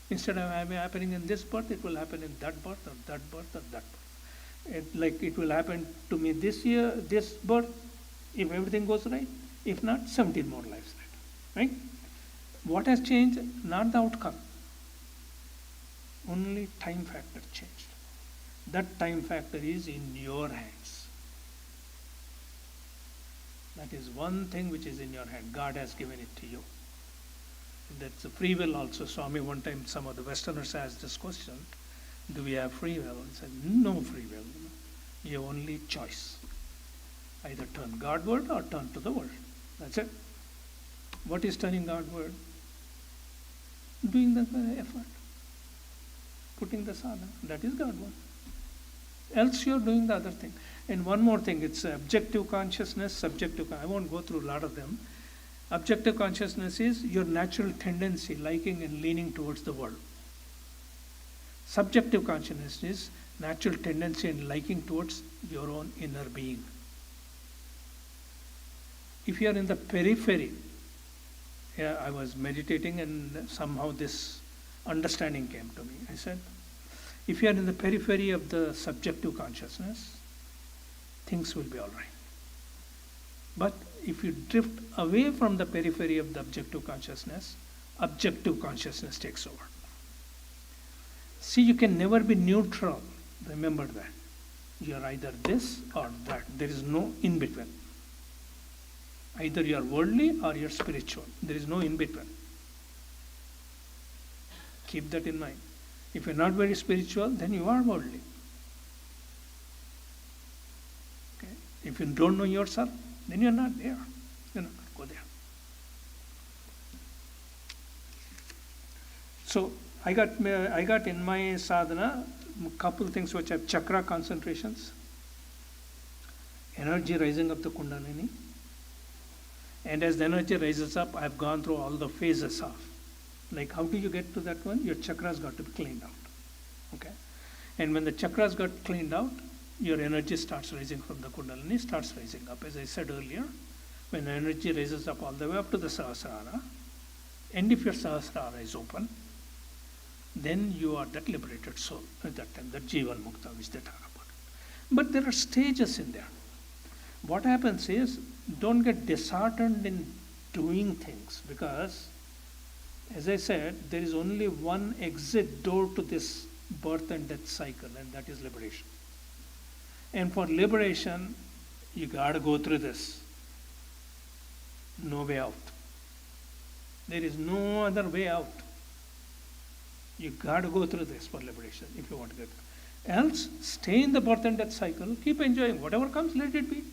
instead of happening in this birth, it will happen in that birth or that birth or that birth. Like it will happen to me this year, this birth, if everything goes right. If not, 17 more lives later. Right? What has changed? Not the outcome. Only time factor changed. That time factor is in your hands. That is one thing which is in your hand. God has given it to you. That's a free will also. Swami, one time some of the Westerners asked this question, do we have free will? He said, no free will. You have only choice. Either turn Godward or turn to the world. That's it. What is turning Godward? Doing the effort. Putting the sadhana. That is Godward. Else you are doing the other thing. And one more thing, it's objective consciousness, subjective. I won't go through a lot of them. Objective consciousness is your natural tendency, liking and leaning towards the world. Subjective consciousness is natural tendency and liking towards your own inner being. If you are in the periphery, I was meditating and somehow this understanding came to me. I said, if you are in the periphery of the subjective consciousness, things will be all right. But if you drift away from the periphery of the objective consciousness takes over. See, you can never be neutral. Remember that. You are either this or that. There is no in between. Either you are worldly or you are spiritual. There is no in between. Keep that in mind. If you are not very spiritual, then you are worldly. Okay? If you don't know yourself, then you are not there. You are not go there. So I got in my sadhana a couple things which have chakra concentrations, energy rising up the kundalini, and as the energy rises up, I have gone through all the phases of, like how do you get to that one? Your chakras got to be cleaned out. Okay, and when the chakras got cleaned out, your energy starts rising from the kundalini, starts rising up. As I said earlier, when the energy rises up all the way up to the sahasrara, and if your sahasrara is open, then you are that liberated soul at that time, that Jivan Mukta which they talk about. But there are stages in there. What happens is, don't get disheartened in doing things, because, as I said, there is only one exit door to this birth and death cycle, and that is liberation. And for liberation, you got to go through this. No way out. There is no other way out. You got to go through this for liberation if you want to get there. Else, stay in the birth and death cycle, keep enjoying. Whatever comes, let it be.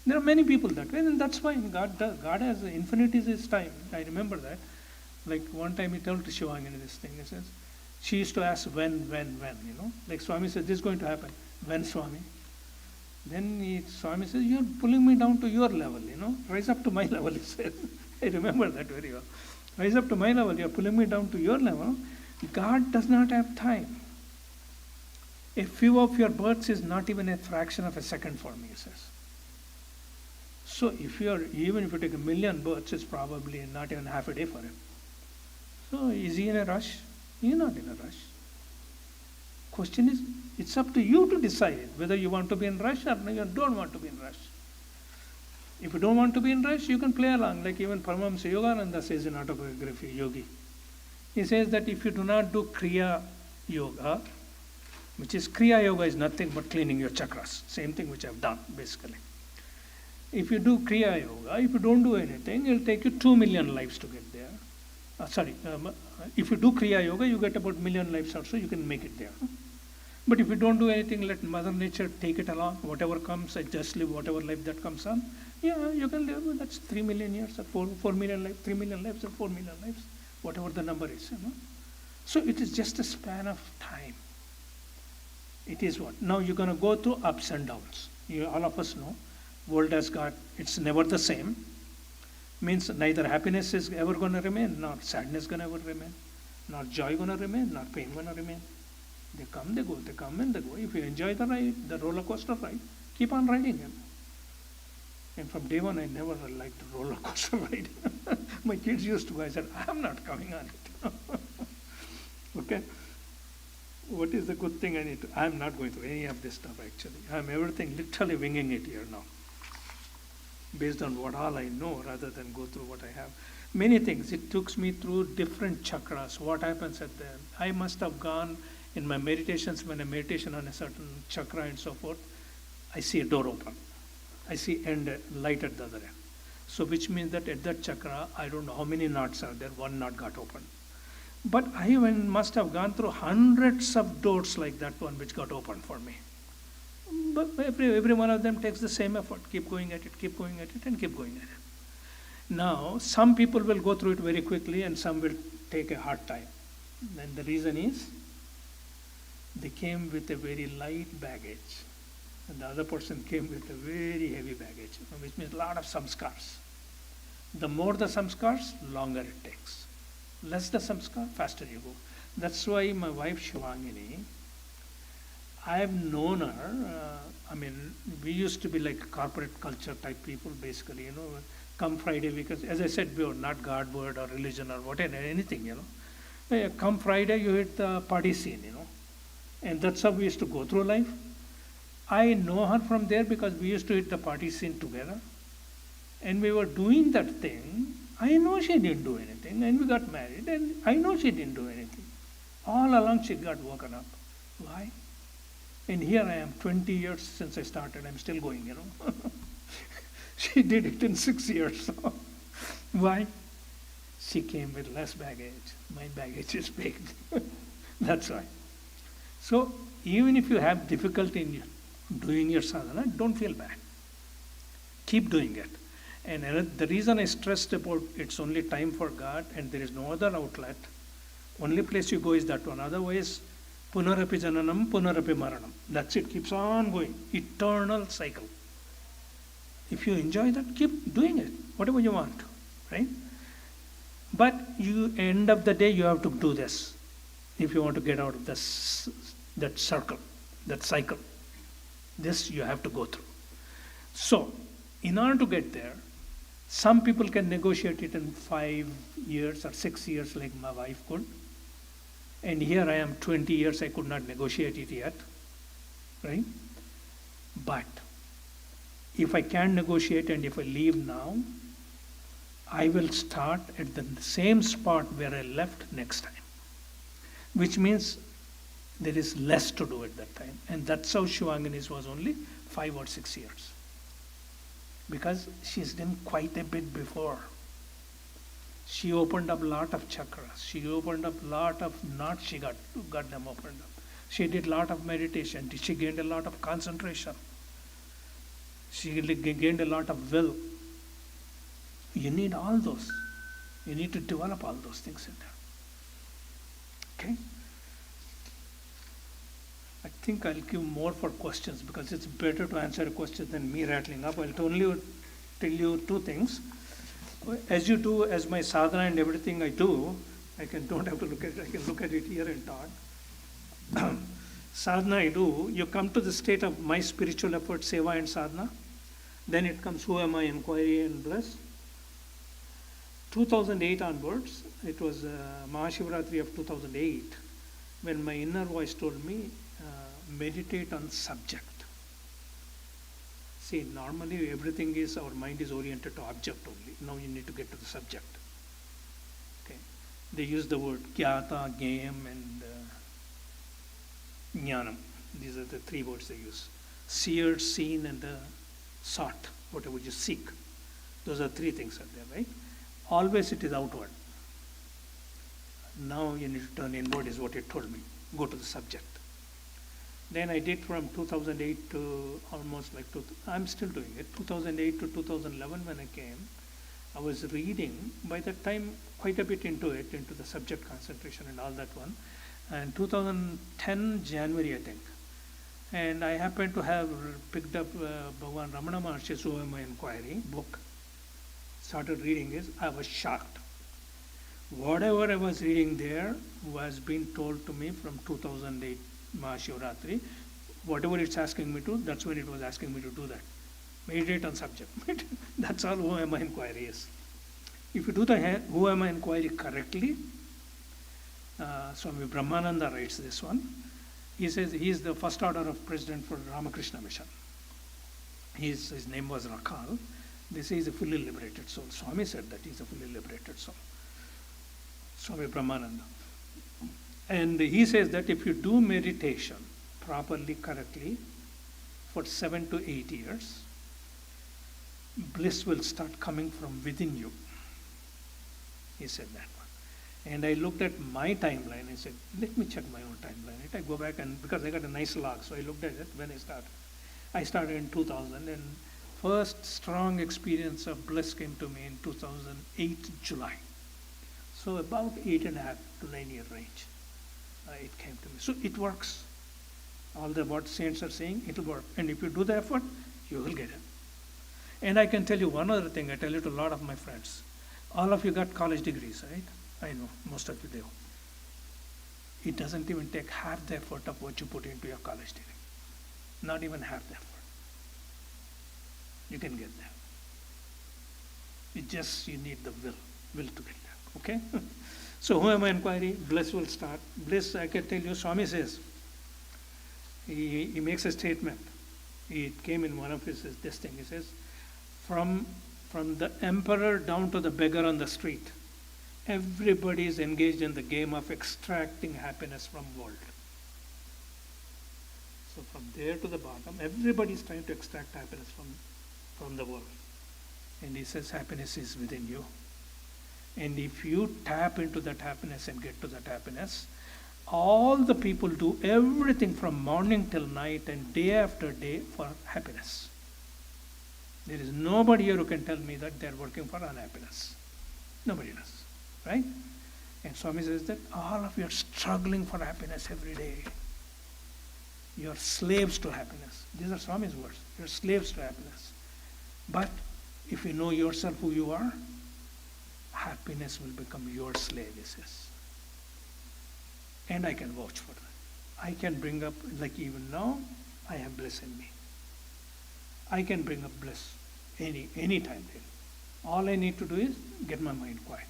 There are many people that way, and that's fine. God has infinity is His time. I remember that. Like one time He told to Shivangini this thing. He says, she used to ask when, Like Swami said, this is going to happen. When, Swami? Then Swami says, you're pulling me down to your level, Rise up to my level, he says. I remember that very well. Rise up to my level, you're pulling me down to your level. God does not have time. A few of your births is not even a fraction of a second for me, he says. So even if you take 1,000,000 births, it's probably not even half a day for him. So is he in a rush? He's not in a rush. Question is, it's up to you to decide whether you want to be in rush or you don't want to be in rush. If you don't want to be in rush, you can play along, like even Paramahamsa Yogananda says in Autobiography, Yogi. He says that if you do not do Kriya Yoga, which is Kriya Yoga is nothing but cleaning your chakras, same thing which I've done basically. If you do Kriya Yoga, if you don't do anything, it will take you 2 million lives to get there. If you do Kriya Yoga, you get about 1,000,000 lives also, you can make it there. But if you don't do anything, let Mother Nature take it along, whatever comes, just live whatever life that comes on. Yeah, you can live, that's 3 million years, or 4 million lives, 3 million lives, or 4 million lives, whatever the number is. So it is just a span of time. It is what? Now you're going to go through ups and downs. All of us know, world has got, it's never the same. Means neither happiness is ever going to remain, nor sadness going to ever remain, nor joy going to remain, nor pain going to remain. They come, they go, they come and they go. If you enjoy the ride, the roller coaster ride, keep on riding it. And from day one, I never liked the roller coaster ride. My kids used to go, I said, I'm not coming on it. Okay? What is the good thing I need to? I'm not going through any of this stuff actually. I'm everything literally winging it here now. Based on what all I know rather than go through what I have. Many things. It took me through different chakras. What happens at them? I must have gone in my meditations, when I meditation on a certain chakra and so forth, I see a door open. I see light at the other end. So which means that at that chakra, I don't know how many knots are there, one knot got open. But I must have gone through hundreds of doors like that one which got opened for me. But every one of them takes the same effort. Keep going at it, keep going at it, and keep going at it. Now, some people will go through it very quickly and some will take a hard time. And the reason is, they came with a very light baggage. And the other person came with a very heavy baggage, which means a lot of samskars. The more the samskars, longer it takes. Less the samskar, faster you go. That's why my wife Shivangini, I have known her, we used to be like corporate culture type people basically, come Friday, because as I said, we were not God word or religion or whatever, anything, Come Friday, you hit the party scene, And that's how we used to go through life. I know her from there because we used to hit the party scene together. And we were doing that thing. I know she didn't do anything. And we got married and I know she didn't do anything. All along she got woken up. Why? And here I am, 20 years since I started. I'm still going, She did it in 6 years. Why? She came with less baggage. My baggage is big. That's why. So even if you have difficulty in doing your sadhana, don't feel bad. Keep doing it. And the reason I stressed about it's only time for God and there is no other outlet, only place you go is that one. Otherwise, punarapi jananam, punarapi maranam. That's it. Keeps on going. Eternal cycle. If you enjoy that, keep doing it. Whatever you want. Right? But end of the day, you have to do this. If you want to get out of this, that circle, that cycle. This you have to go through. So, in order to get there, some people can negotiate it in 5 years or 6 years like my wife could. And here I am 20 years, I could not negotiate it yet. Right? But, if I can negotiate and if I leave now, I will start at the same spot where I left next time. Which means there is less to do at that time. And that's how Shivangini's was only 5 or 6 years. Because she's done quite a bit before. She opened up a lot of chakras. She opened up a lot of knots, she got them opened up. She did a lot of meditation. She gained a lot of concentration. She gained a lot of will. You need all those. You need to develop all those things in there. Okay? I think I'll give more for questions because it's better to answer a question than me rattling up. I'll only tell you two things. As you do, as my sadhana and everything I do, don't have to look at it, I can look at it here and talk. Sadhana I do, you come to the state of my spiritual effort, seva and sadhana. Then it comes who am I, inquiry and bliss. 2008 onwards, it was Mahashivratri of 2008, when my inner voice told me, meditate on subject. See, normally everything is, our mind is oriented to object only. Now you need to get to the subject. Okay. They use the word gyata, gyayam and jnanam. These are the three words they use. Seared, seen and sought, whatever you seek. Those are three things are there, right? Always it is outward. Now you need to turn inward is what it told me. Go to the subject. Then I did from 2008 to almost like, I'm still doing it, 2008 to 2011 when I came. I was reading, by that time quite a bit into it, into the subject concentration and all that one. And 2010 January I think. And I happened to have picked up Bhagavan Ramana Maharshi's Who Am I Inquiry book. Started reading it, I was shocked. Whatever I was reading there was being told to me from 2008 Mahashivratri. Whatever it's asking me to, that's when it was asking me to do that. Meditate on subject. That's all Who Am I Inquiry is. If you do the Who Am I Inquiry correctly, Swami Brahmananda writes this one. He says he is the first order of president for Ramakrishna Mission. His name was Rakal. They say he's a fully liberated soul. Swami said that he's a fully liberated soul. Swami Brahmananda. And he says that if you do meditation properly, correctly, for 7 to 8 years, bliss will start coming from within you. He said that one. And I looked at my timeline. I said, let me check my own timeline. I go back and, because I got a nice log, so I looked at it when I started. I started in 2000 and first strong experience of bliss came to me in 2008 July. So about 8.5 to 9 year range. It came to me. So it works. All the what saints are saying, it will work. And if you do the effort, you will get it. And I can tell you one other thing. I tell it to a lot of my friends. All of you got college degrees, right? I know, most of you do. It doesn't even take half the effort of what you put into your college degree. Not even half the effort. You can get there. You need the will to get there. Okay? So who am I inquiry? Bliss will start. Bliss, I can tell you, Swami says, he makes a statement. It came in one of his, this thing. He says, from the emperor down to the beggar on the street, everybody is engaged in the game of extracting happiness from world. So from there to the bottom, everybody is trying to extract happiness from the world. And he says happiness is within you. And if you tap into that happiness and get to that happiness, all the people do everything from morning till night and day after day for happiness. There is nobody here who can tell me that they are working for unhappiness. Nobody does. Right? And Swami says that all of you are struggling for happiness every day. You are slaves to happiness. These are Swami's words. You are slaves to happiness. But if you know yourself who you are, happiness will become your slave, he says. And I can vouch for that. I can bring up, like even now, I have bliss in me. I can bring up bliss any time. All I need to do is get my mind quiet.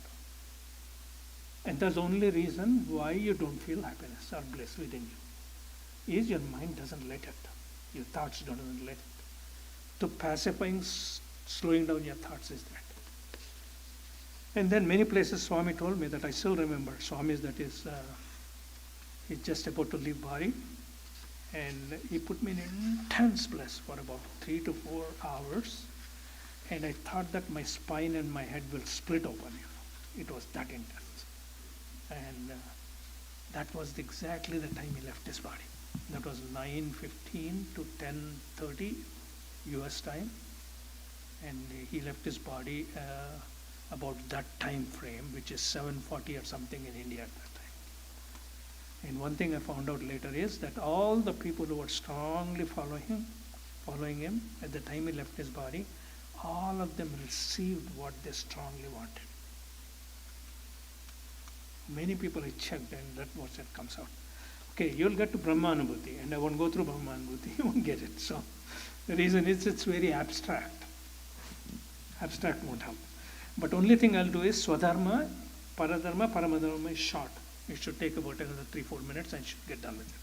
And that's the only reason why you don't feel happiness or bliss within you. Is your mind doesn't let it. Your thoughts don't let it. To pacifying, slowing down your thoughts is that. And then many places Swami told me that I still remember. Swami that is, he's just about to leave body. And he put me in intense bliss for about 3 to 4 hours. And I thought that my spine and my head will split open. It was that intense. And That was exactly the time he left his body. That was 9:15 to 10:30 US time, and he left his body about that time frame, which is 7:40 or something in India at that time. And one thing I found out later is that all the people who were strongly following him at the time he left his body, all of them received what they strongly wanted. Many people I checked, and that was it comes out. Okay, you'll get to Brahmanubhuti, and I won't go through Brahmanubhuti, you won't get it. So the reason is it's very abstract. Abstract won't help. But only thing I'll do is Swadharma, Paradharma, Paramadharma is short. It should take about another 3-4 minutes and should get done with it.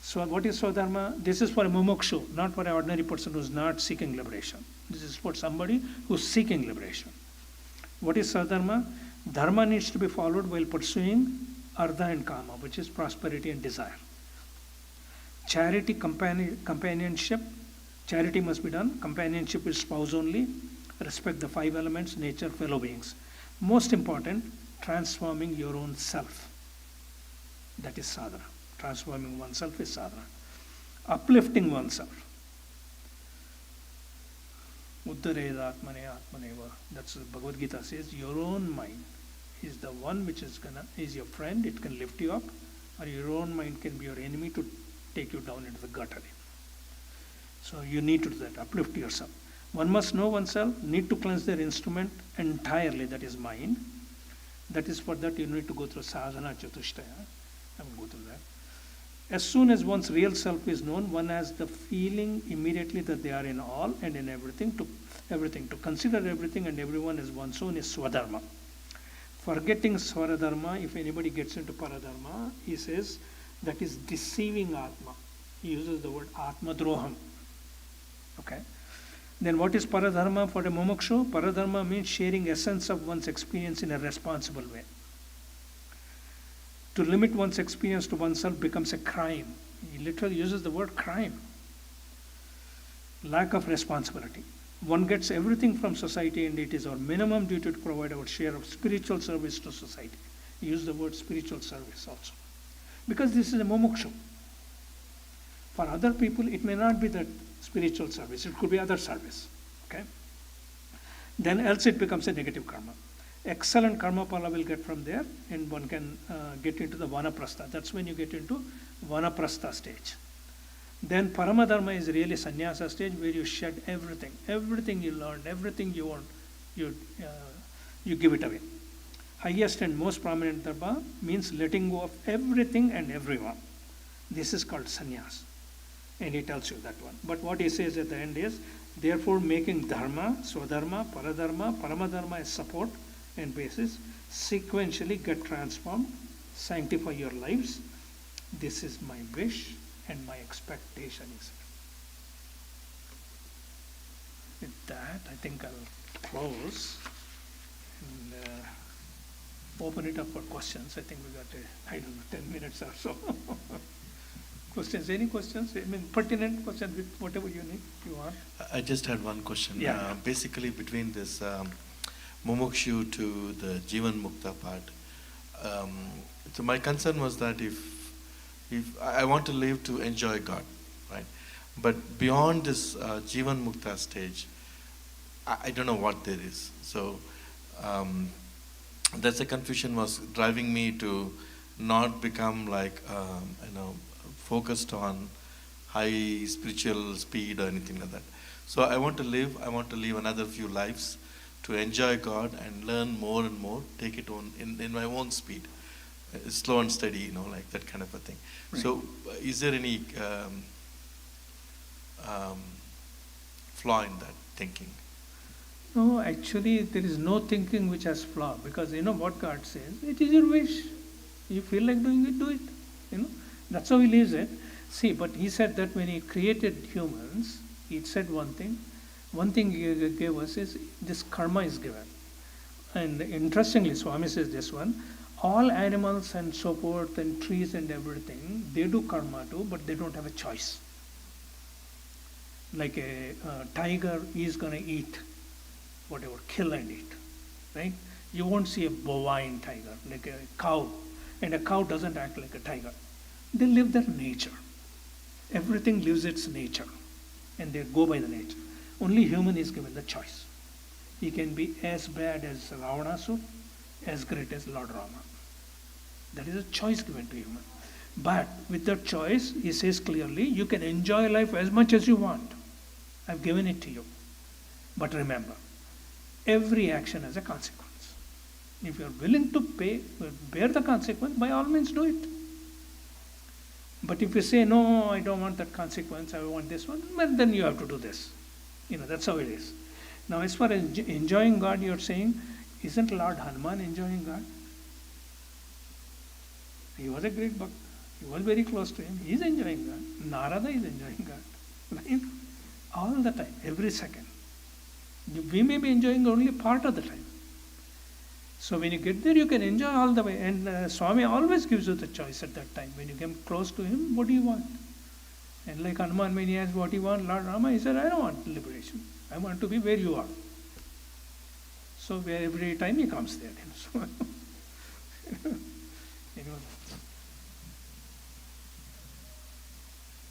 So what is Swadharma? This is for a mumukshu, not for an ordinary person who's not seeking liberation. This is for somebody who's seeking liberation. What is Swadharma? Dharma needs to be followed while pursuing Ardha and Kama, which is prosperity and desire. Charity, companionship. Charity must be done. Companionship is spouse only. Respect the 5 elements, nature, fellow beings. Most important, transforming your own self. That is sadhana. Transforming oneself is sadhana. Uplifting oneself. Uddareda atmane atmaneva. That's what Bhagavad Gita says. Your own mind is the one which is your friend. It can lift you up, or your own mind can be your enemy to take you down into the gutter. So you need to do that. Uplift yourself. One must know oneself. Need to cleanse their instrument entirely. That is mind. That is for that you need to go through sadhana chatushtaya. I will go through that. As soon as one's real self is known, one has the feeling immediately that they are in all and in everything. To consider everything and everyone as one's own is swadharma. Forgetting swadharma, if anybody gets into paradharma, he says that is deceiving atma. He uses the word atma droham. Okay. Then what is paradharma for a mumukshu? Paradharma means sharing essence of one's experience in a responsible way. To limit one's experience to oneself becomes a crime. He literally uses the word crime. Lack of responsibility. One gets everything from society, and it is our minimum duty to provide our share of spiritual service to society. He used the word spiritual service also. Because this is a mumukshu. For other people, it may not be that spiritual service. It could be other service. Okay? Then else it becomes a negative karma. Excellent karma pala will get from there, and one can get into the vanaprastha. That's when you get into vanaprastha stage. Then paramadharma is really sannyasa stage, where you shed everything you learned, everything you want, you give it away. Highest and most prominent dharma means letting go of everything and everyone. This is called sannyas, and he tells you that one. But what he says at the end is, therefore making dharma, swadharma, paradharma, paramadharma as support and basis, sequentially get transformed, sanctify your lives. This is my wish and my expectation, he said. With that, I think I'll close and open it up for questions. I think we got 10 minutes or so. Questions? Any questions? I mean, pertinent questions, with whatever you need, you want. I just had one question. Yeah. Basically, between this mumukshu to the Jivan Mukta part, so my concern was that if I want to live to enjoy God, right? But beyond this Jivan Mukta stage, I don't know what there is. So that's a confusion was driving me to not become like focused on high spiritual speed or anything like that. So I want to live another few lives to enjoy God and learn more and more, take it on in my own speed, slow and steady, like that kind of a thing. Right. So is there any flaw in that thinking? No, actually there is no thinking which has flaw, because what God says, it is your wish. You feel like doing it, do it. That's how he leaves it. See, but he said that when he created humans, he said one thing. One thing he gave us is this karma is given. And interestingly, Swami says this one, all animals and so forth and trees and everything, they do karma too, but they don't have a choice. Like a tiger is going to eat whatever, kill and eat, right? You won't see a bovine tiger, like a cow. And a cow doesn't act like a tiger. They live their nature. Everything lives its nature. And they go by the nature. Only human is given the choice. He can be as bad as Ravanasur, as great as Lord Rama. That is a choice given to human. But with that choice, he says clearly, you can enjoy life as much as you want. I've given it to you. But remember, every action has a consequence. If you're willing to bear the consequence, by all means do it. But if you say, no, I don't want that consequence, I want this one, well, then you have to do this. That's how it is. Now, as far as enjoying God, you're saying, isn't Lord Hanuman enjoying God? He was a great bhakt. He was very close to him. He is enjoying God. Narada is enjoying God. Right? All the time, every second. We may be enjoying only part of the time. So when you get there, you can enjoy all the way. And Swami always gives you the choice at that time. When you come close to him, what do you want? And like Hanuman, when he asked what he wants, Lord Rama, he said, I don't want liberation. I want to be where you are. So every time he comes there. So,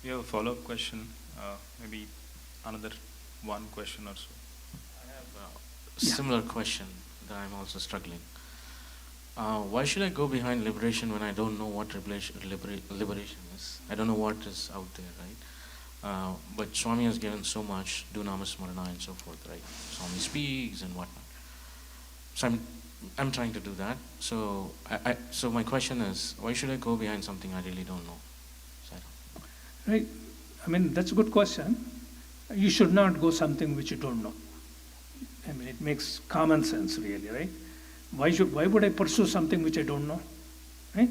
We have a follow-up question, maybe another one question or so. I have a similar question that I'm also struggling. Why should I go behind liberation when I don't know what liberation is? I don't know what is out there, right? But Swami has given so much, do Namasmarana and so forth, right? Swami speaks and whatnot. So I'm trying to do that. So so my question is, why should I go behind something I really don't know? Right. I mean, that's a good question. You should not go something which you don't know. I mean, it makes common sense, really, right? Why would I pursue something which I don't know? Right?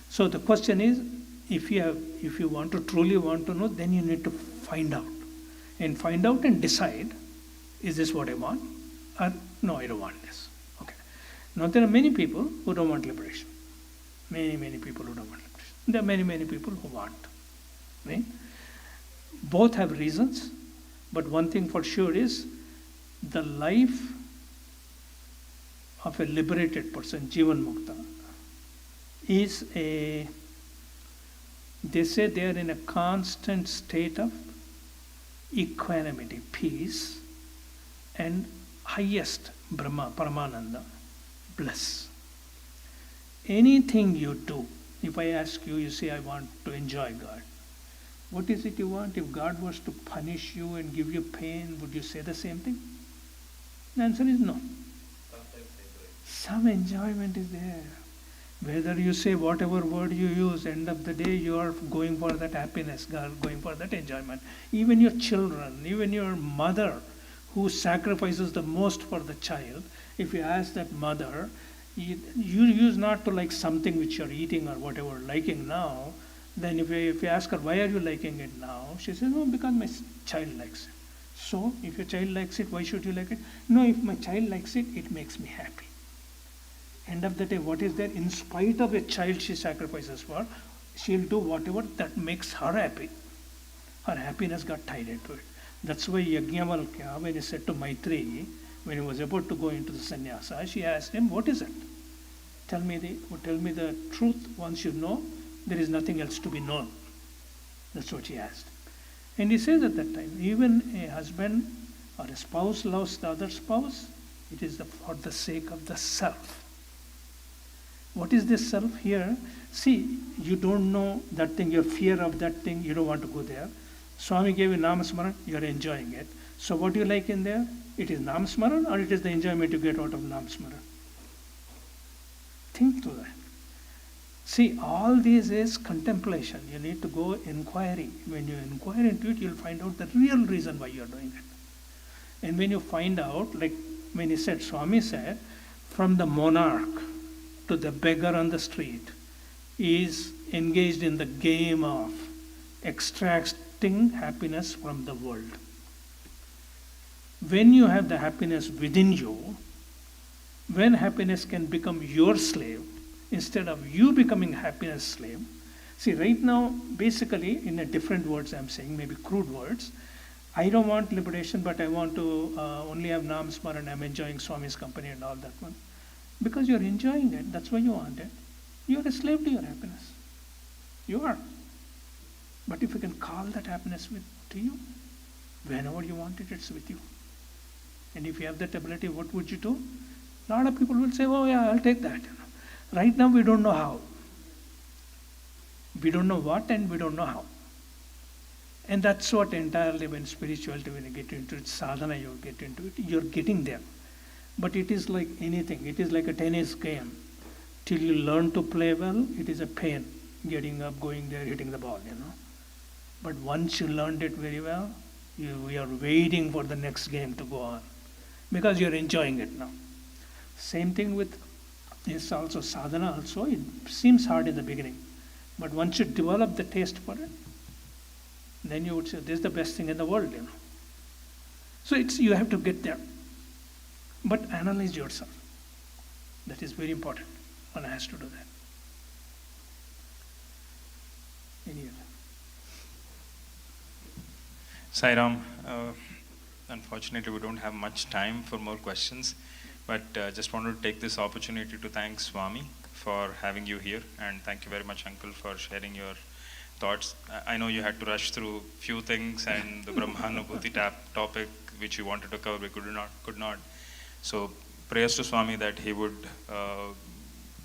So the question is, if you want to truly want to know, then you need to find out. And find out and decide, is this what I want? Or no, I don't want this. Okay. Now there are many people who don't want liberation. Many people who don't want liberation. There are many people who want. Right? Both have reasons, but one thing for sure is the life of a liberated person, Jivan Mukta, is they say they are in a constant state of equanimity, peace, and highest Brahma, Paramananda, bliss. Anything you do, if I ask you, you say, I want to enjoy God. What is it you want? If God was to punish you and give you pain, would you say the same thing? The answer is no. Some enjoyment is there. Whether you say whatever word you use, end of the day you are going for that happiness, going for that enjoyment. Even your children, even your mother who sacrifices the most for the child, if you ask that mother, you use not to like something which you're eating or whatever, liking now, then if you ask her, why are you liking it now? She says, no, because my child likes it. So, if your child likes it, why should you like it? No, if my child likes it, it makes me happy. End of the day, what is there? In spite of a child she sacrifices for, she'll do whatever that makes her happy. Her happiness got tied into it. That's why Yajnavalkya, when he said to Maitreyi, when he was about to go into the sannyasa, she asked him, what is it? Tell me the truth. Once you know, there is nothing else to be known. That's what she asked. And he says at that time, even a husband or a spouse loves the other spouse, it is for the sake of the self. What is this self here? See, you don't know that thing, your fear of that thing, you don't want to go there. Swami gave you Namasmaran, you are enjoying it. So what do you like in there? It is Namasmaran or it is the enjoyment you get out of Namasmaran? Think to that. See, all this is contemplation. You need to go inquiring. When you inquire into it, you'll find out the real reason why you're doing it. And when you find out, like when he said, Swami said, from the monarch to the beggar on the street is engaged in the game of extracting happiness from the world. When you have the happiness within you, when happiness can become your slave, instead of you becoming happiness slave. See, right now, basically, in a different words I'm saying, maybe crude words, I don't want liberation, but I want to only have Namasmaran, I'm enjoying Swami's company and all that one. Because you're enjoying it, that's why you want it. You are a slave to your happiness. You are. But if you can call that happiness to you, whenever you want it, it's with you. And if you have that ability, what would you do? A lot of people will say, oh yeah, I'll take that. Right now we don't know how. We don't know what and we don't know how. And that's what entirely when spirituality, when you get into it, sadhana, you get into it, you're getting there. But it is like anything. It is like a tennis game. Till you learn to play well, it is a pain. Getting up, going there, hitting the ball, But once you learned it very well, you are waiting for the next game to go on. Because you're enjoying it now. Same thing with this also, sadhana also. It seems hard in the beginning. But once you develop the taste for it, then you would say, this is the best thing in the world, So you have to get there. But analyze yourself. That is very important. One has to do that. Any other? Sairam, unfortunately we don't have much time for more questions, but just wanted to take this opportunity to thank Swami for having you here, and thank you very much, Uncle, for sharing your thoughts. I know you had to rush through few things, and the Brahmanubhuti topic which you wanted to cover, we could not. So prayers to Swami that he would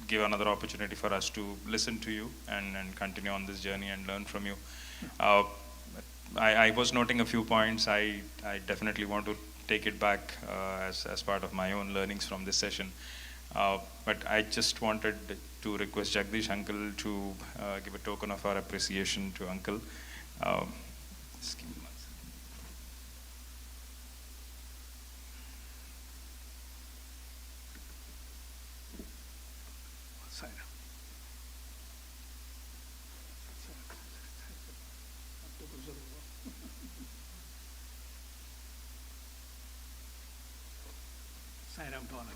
give another opportunity for us to listen to you and continue on this journey and learn from you. I was noting a few points. I definitely want to take it back as part of my own learnings from this session. But I just wanted to request Jagdish Uncle to give a token of our appreciation to Uncle. Just give me one second. Sairam to all of you.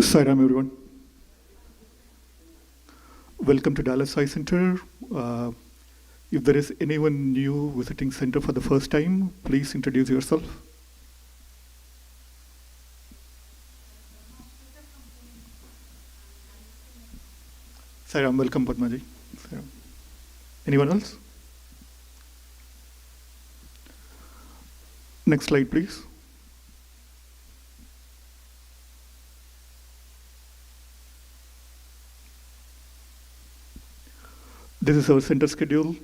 Sairam, everyone. Welcome to Dallas Sai Center. If there is anyone new visiting center for the first time, please introduce yourself. Sairam, welcome, Padmaji. Sairam. Anyone else? Next slide, please. This is our center schedule.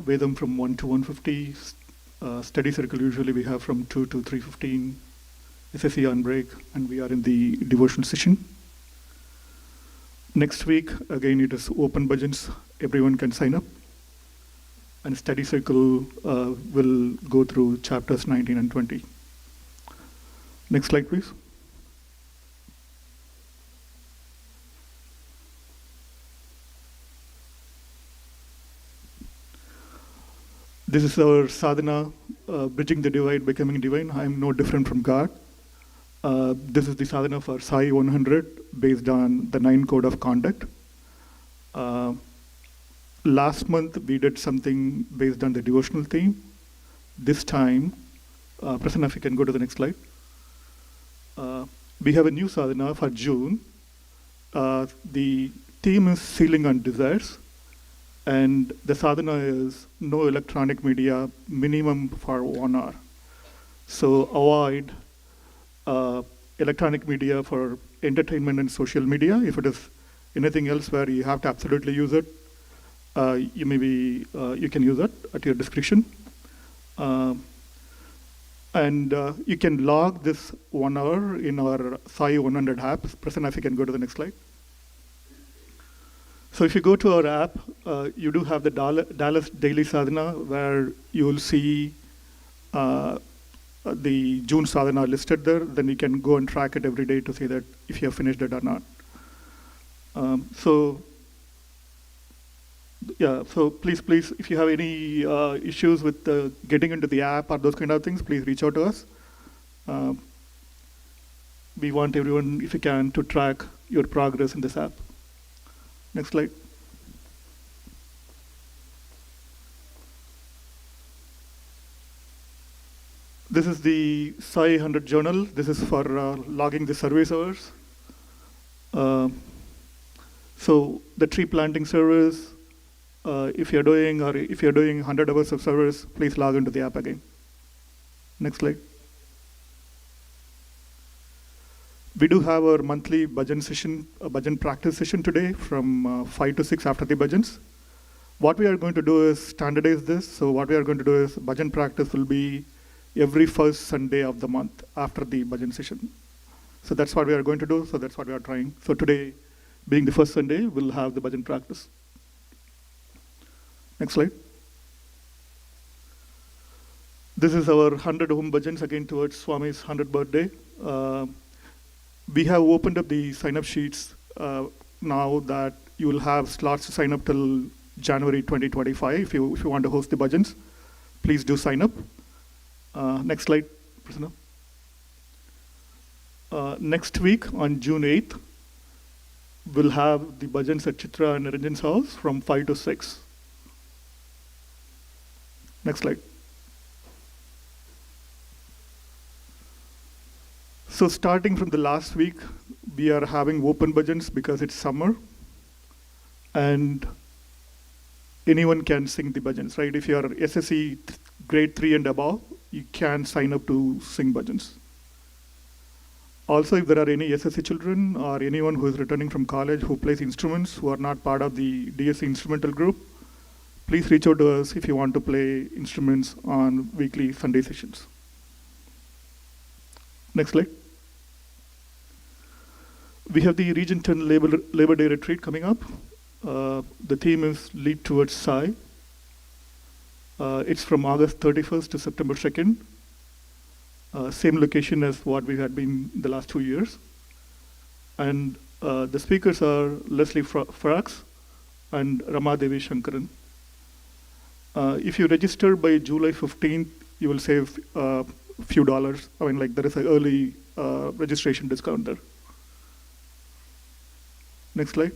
Vedam from 1 to 1:50. Study circle usually we have from 2 to 3:15. SSC on break, and we are in the devotional session. Next week, again, it is open Bhajans. Everyone can sign up. And study circle will go through chapters 19 and 20. Next slide, please. This is our sadhana, bridging the divide, becoming divine. I am no different from God. This is the sadhana for Sai 100 based on the 9 code of conduct. Last month we did something based on the devotional theme. This time, Prasanna, if you can go to the next slide. We have a new sadhana for June. The theme is sealing on desires. And the sadhana is no electronic media, minimum for 1 hour. So avoid electronic media for entertainment and social media. If it is anything else where you have to absolutely use it, you can use it at your discretion. And you can log this 1 hour in our Sai 100 app. Prasanna, if you can go to the next slide. So if you go to our app, you do have the Dallas Daily Sadhana, where you will see the June sadhana listed there. Then you can go and track it every day to see that if you have finished it or not. So please, if you have any issues with getting into the app or those kind of things, please reach out to us. We want everyone, if you can, to track your progress in this app. Next slide. This is the Sai 100 journal. This is for logging the service hours. So the tree planting service, if you're doing 100 hours of service, please log into the app again. Next slide. We do have our monthly bhajan session, bhajan practice session today from 5 to 6 after the bhajans. What we are going to do is standardize this. So what we are going to do is bhajan practice will be every first Sunday of the month after the bhajan session. So that's what we are going to do. So that's what we are trying. So today, being the first Sunday, we'll have the bhajan practice. Next slide. This is our 100 home bhajans again towards Swami's 100th birthday. We have opened up the sign-up sheets now that you will have slots to sign up till January 2025. If you want to host the bhajans, please do sign up. Next slide, Prasanna. Next week on June 8th, we'll have the bhajans at Chitra and Niranjan's house from 5 to 6. Next slide. So starting from the last week, we are having open bhajans because it's summer, and anyone can sing the bhajans, right? If you are SSC grade 3 and above, you can sign up to sing bhajans. Also, if there are any SSC children or anyone who is returning from college who plays instruments who are not part of the DSC instrumental group, please reach out to us if you want to play instruments on weekly Sunday sessions. Next slide. We have the Region 10 Labor Day retreat coming up. The theme is Lead Towards Sai. It's from August 31st to September 2nd. Same location as what we had been the last 2 years. And the speakers are Leslie Farax and Ramadevi Shankaran. If you register by July 15th, you will save a few dollars. I mean, like there is an early registration discount there. Next slide.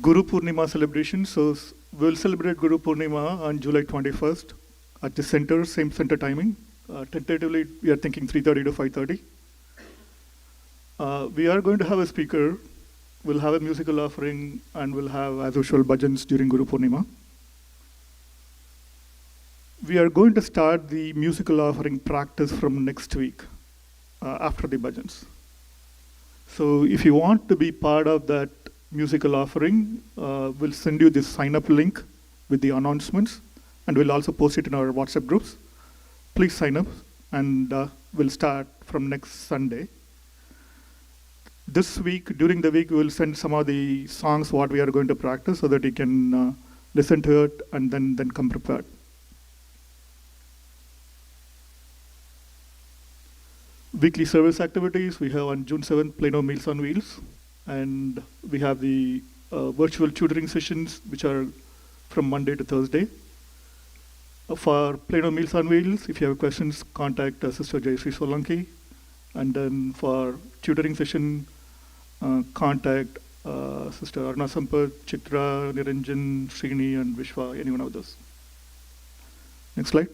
Guru Purnima celebration. So we'll celebrate Guru Purnima on July 21st at the center, same center timing. Tentatively, we are thinking 3:30 to 5:30. We are going to have a speaker. We'll have a musical offering, and we'll have, as usual, bhajans during Guru Purnima. We are going to start the musical offering practice from next week, after the bhajans. So if you want to be part of that musical offering, we'll send you this sign-up link with the announcements, and we'll also post it in our WhatsApp groups. Please sign up, and we'll start from next Sunday. This week, during the week, we will send some of the songs what we are going to practice so that you can listen to it and then come prepared. Weekly service activities, we have on June 7th, Plano Meals on Wheels, and we have the virtual tutoring sessions, which are from Monday to Thursday. For Plano Meals on Wheels, if you have questions, contact Sister Jayasri Solanki. And then for tutoring session, contact Sister Arna Sampath, Chitra, Niranjan, Srini, and Vishwa, any one of those. Next slide.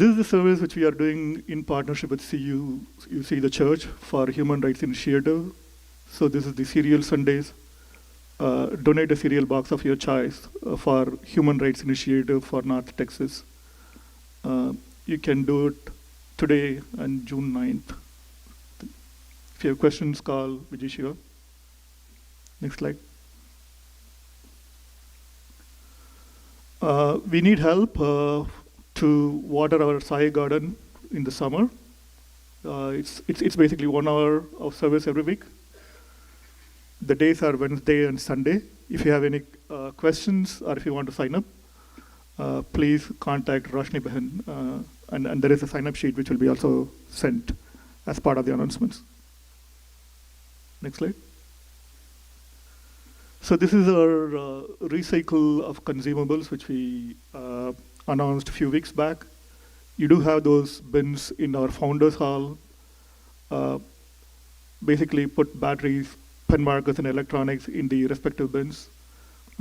This is the service which we are doing in partnership with CU, the Church for Human Rights Initiative. So this is the Cereal Sundays. Donate a cereal box of your choice for Human Rights Initiative for North Texas. You can do it today on June 9th. If you have questions, call Vijay Shiva. Next slide. We need help to water our Sai garden in the summer. It's basically 1 hour of service every week. The days are Wednesday and Sunday. If you have any questions or if you want to sign up, please contact Roshni Behan, and there is a sign-up sheet which will be also sent as part of the announcements. Next slide. So this is our recycle of consumables which we announced a few weeks back. You do have those bins in our Founders Hall. Basically put batteries, pen markers, and electronics in the respective bins.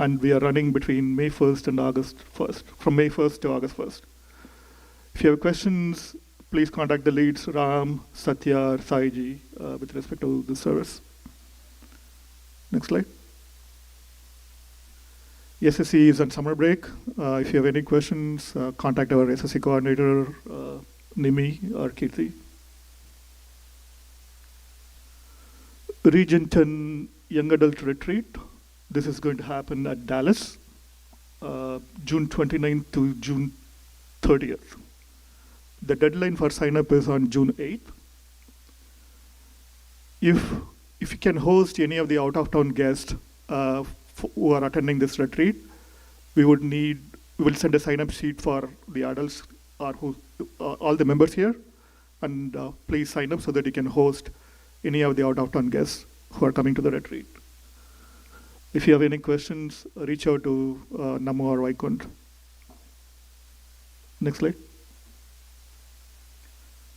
And we are running between May 1st and August 1st, from May 1st to August 1st. If you have questions, please contact the leads, Ram, Satya, or Saiji, with respect to the service. Next slide. SSC is on summer break. If you have any questions, contact our SSC coordinator, Nimi or Kirti. Region 10 Young Adult Retreat. This is going to happen at Dallas, June 29th to June 30th. The deadline for sign-up is on June 8th. If you can host any of the out-of-town guests who are attending this retreat, we will send a sign-up sheet for the adults or all the members here, and please sign up so that you can host any of the out-of-town guests who are coming to the retreat. If you have any questions, reach out to Namo or Vaikund. Next slide.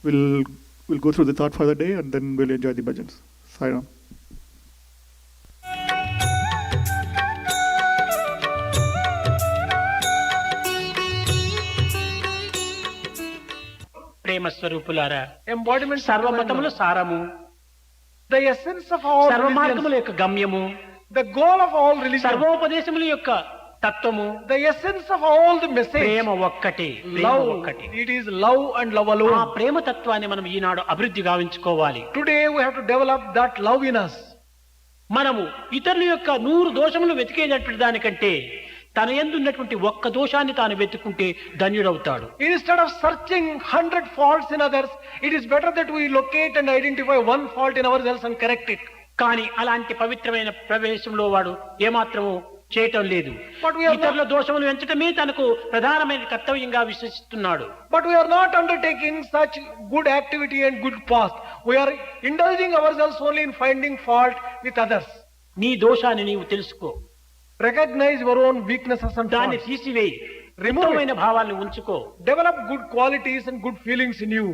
We'll go through the thought for the day, and then we'll enjoy the bhajans. Sai Ram. ప్రేమ స్వరూపులారా, embodiment సర్వమతముల సారము, the essence of all సర్వమార్గముల religions, యొక్క గమ్యము, the goal of all religions, సర్వోపదేశముల యొక్క తత్వము, the essence of all the message, ప్రేమ ఒక్కటే, ప్రేమ love. ఒక్కటే. It is love and love ఆ alone. ప్రేమ తత్వాన్ని మనం ఈనాడు అభివృద్ధి గావించుకోవాలి. Today we have to develop that love in us. మనము ఇతరుల యొక్క 100 దోషములు వెతికేటటువంటి దానికంటే తన యందు ఉన్నటువంటి ఒక్క దోషాన్ని తాను వెతుక్కుంటే ధన్యుడవుతాడు. Instead of searching 100 faults in others, it is better that we locate and identify one fault in ourselves and correct it. కానీ అలాంటి పవిత్రమైన ప్రవేశంలో వాడు ఏమాత్రము చేయటం లేదు. But we are ఇతరుల not, దోషములు ఎంచటమే తనకు ప్రధానమైన కర్తవ్యంగా విశ్వసిస్తున్నాడు. but we are not undertaking such good activity and good path. We are indulging ourselves only in finding fault with others. నీ దోషాన్ని నీవు తెలుసుకో, Recognize your own weaknesses and దాన్ని faults. తీసివేయి. Remove ఉత్తమమైన it. భావాలను ఉంచుకో. Develop good qualities and good feelings in you.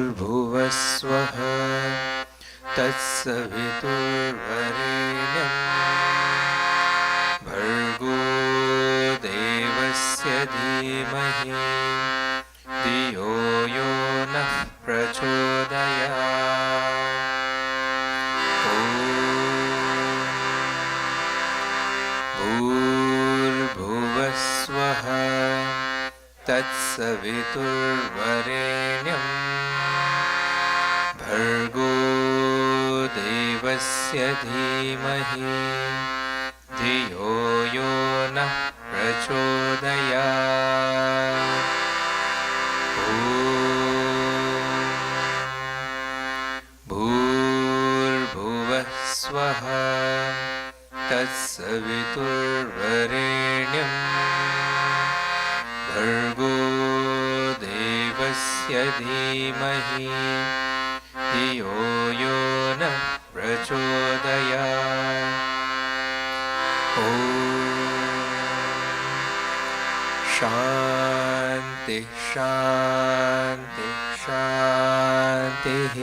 भूर्भुवस्वः तत्सवितुर्वरेण्यं भर्गो देवस्य धीमहि धियो यो नः प्रचोदयात्। ॐ भूर्भुवस्वः तत्सवितुर्वरेण्यं भर्गो देवस्य धीमहि धियो यो नः प्रचोदयात्। ॐ भूर्भुवः स्वः तत्सवितुर्वरेण्यं भर्गो देवस्य धीमहि धियो यो नः प्रचोदयात्। ॐ शान्ति शान्ति शान्तिः।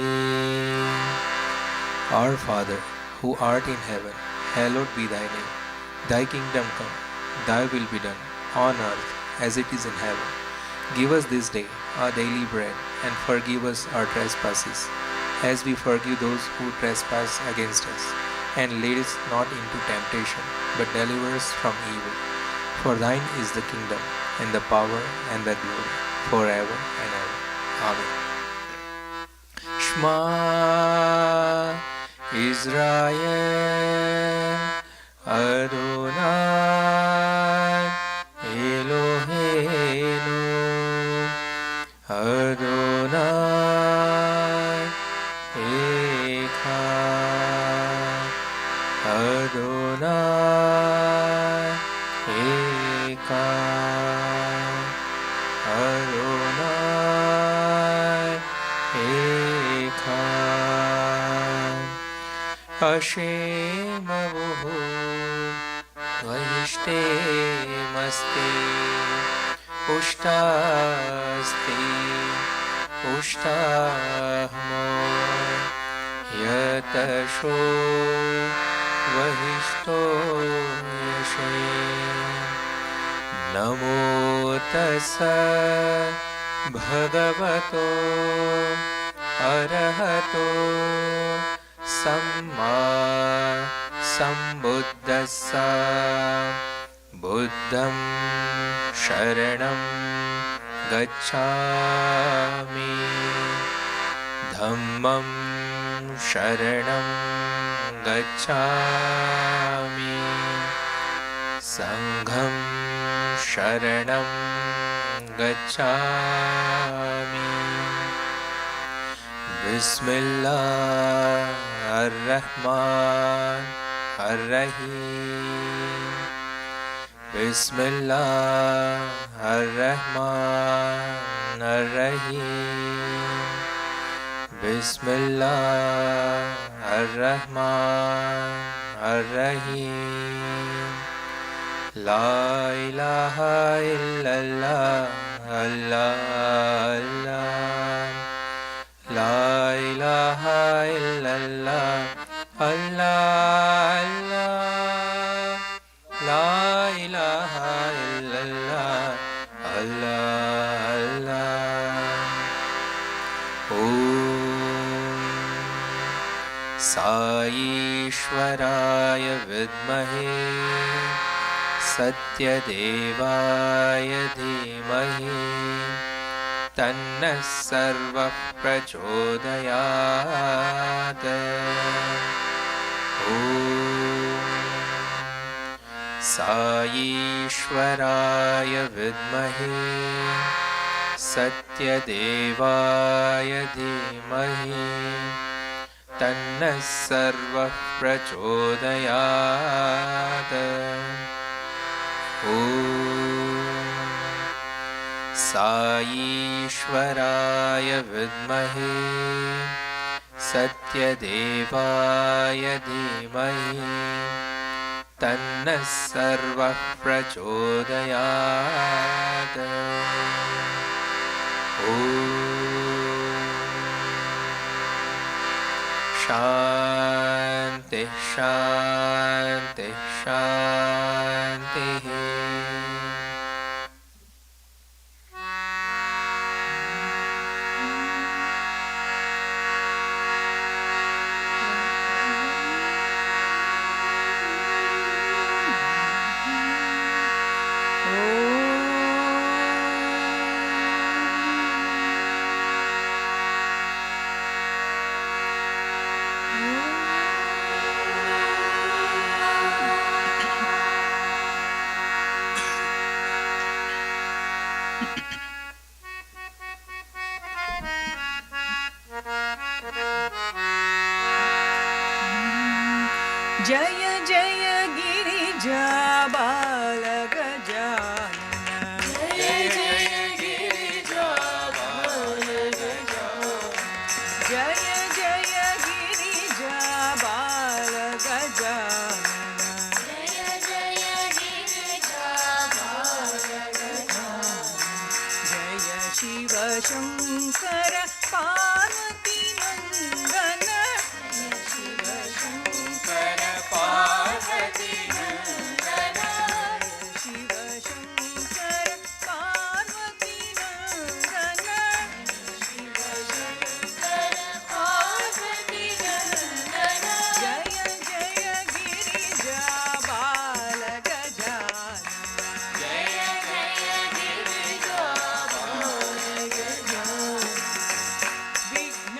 Our Father, who art in heaven, hallowed be thy name. Thy kingdom come, thy will be done, on earth as it is in heaven. Give us this day our daily bread, and forgive us our trespasses, as we forgive those who trespass against us. And lead us not into temptation, but deliver us from evil. For thine is the kingdom, and the power, and the glory, forever and ever. Amen. Shema Israel, Adonai Eloheinu, Adonai Echad, Adonai Echad, Adonai Echad. Hashem Avuhu Vayishtemasti Ushtasти Ushtahmo Yatasho Vahishto Yashem. Namo Tassa Bhagavato Arahato Samma Sambuddhassa. Buddham Sharanam Gacchami, Dhammam Sharanam Gacchami, Sangham Sharanam Gacchami. Bismillah Ar-Rahman Ar-Rahim. Bismillah Ar-Rahman Ar-Rahim. Bismillah Ar-Rahman Ar-Rahim. La ilaha illallah, Allah, Allah. La ilaha illallah, Allah, Allah. La ilaha illallah, Allah, Allah. Om साईश्वराय विद्महे सत्यदेवाय धीमहि तन्नः सर्वः प्रचोदयात्। ॐ साईश्वराय विद्महे सत्यदेवाय धीमहि तन्नः सर्वः प्रचोदयात्। ॐ साईश्वराय विद्महे सत्यदेवाय धीमहि तन्नः सर्वः प्रचोदयात्। ॐ शान्तिः शान्तिः शान्तिः। जय जय गिरिजा बाल गजानन, जय जय गिरिजा बाल गजानन, जय जय गिरिजा बाल गजानन, जय जय गिरिजा बाल गजानन, जय शिव शंकर पार्वती नंदन, शिव शंकर पार्वती नंदन, शिव शंकर पार्वती नंदन, शिव शंकर पार्वती नंदन, जय जय गिरिजा बाल गजानन, जय जय गिरिजा बाल गजानन, विघ्न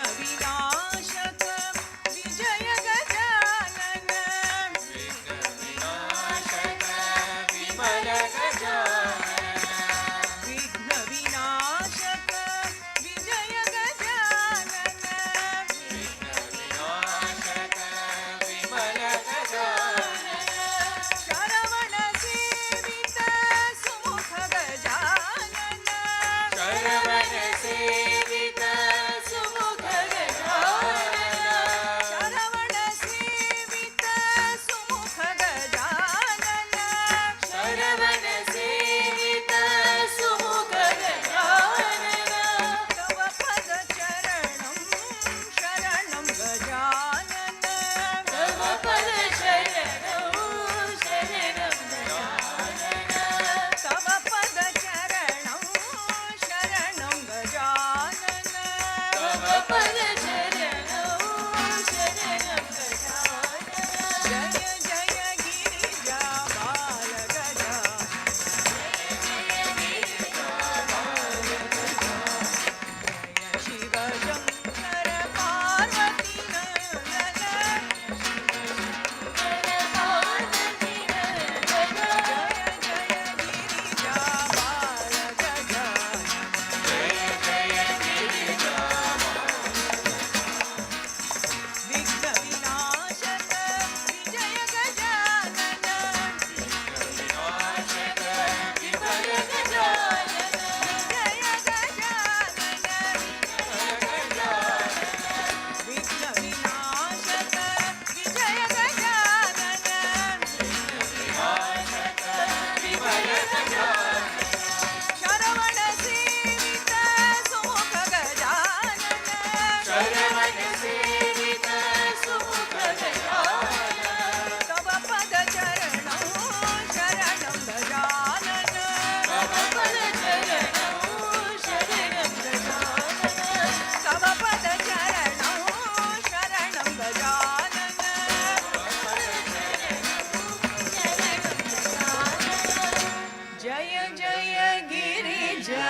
जय Girija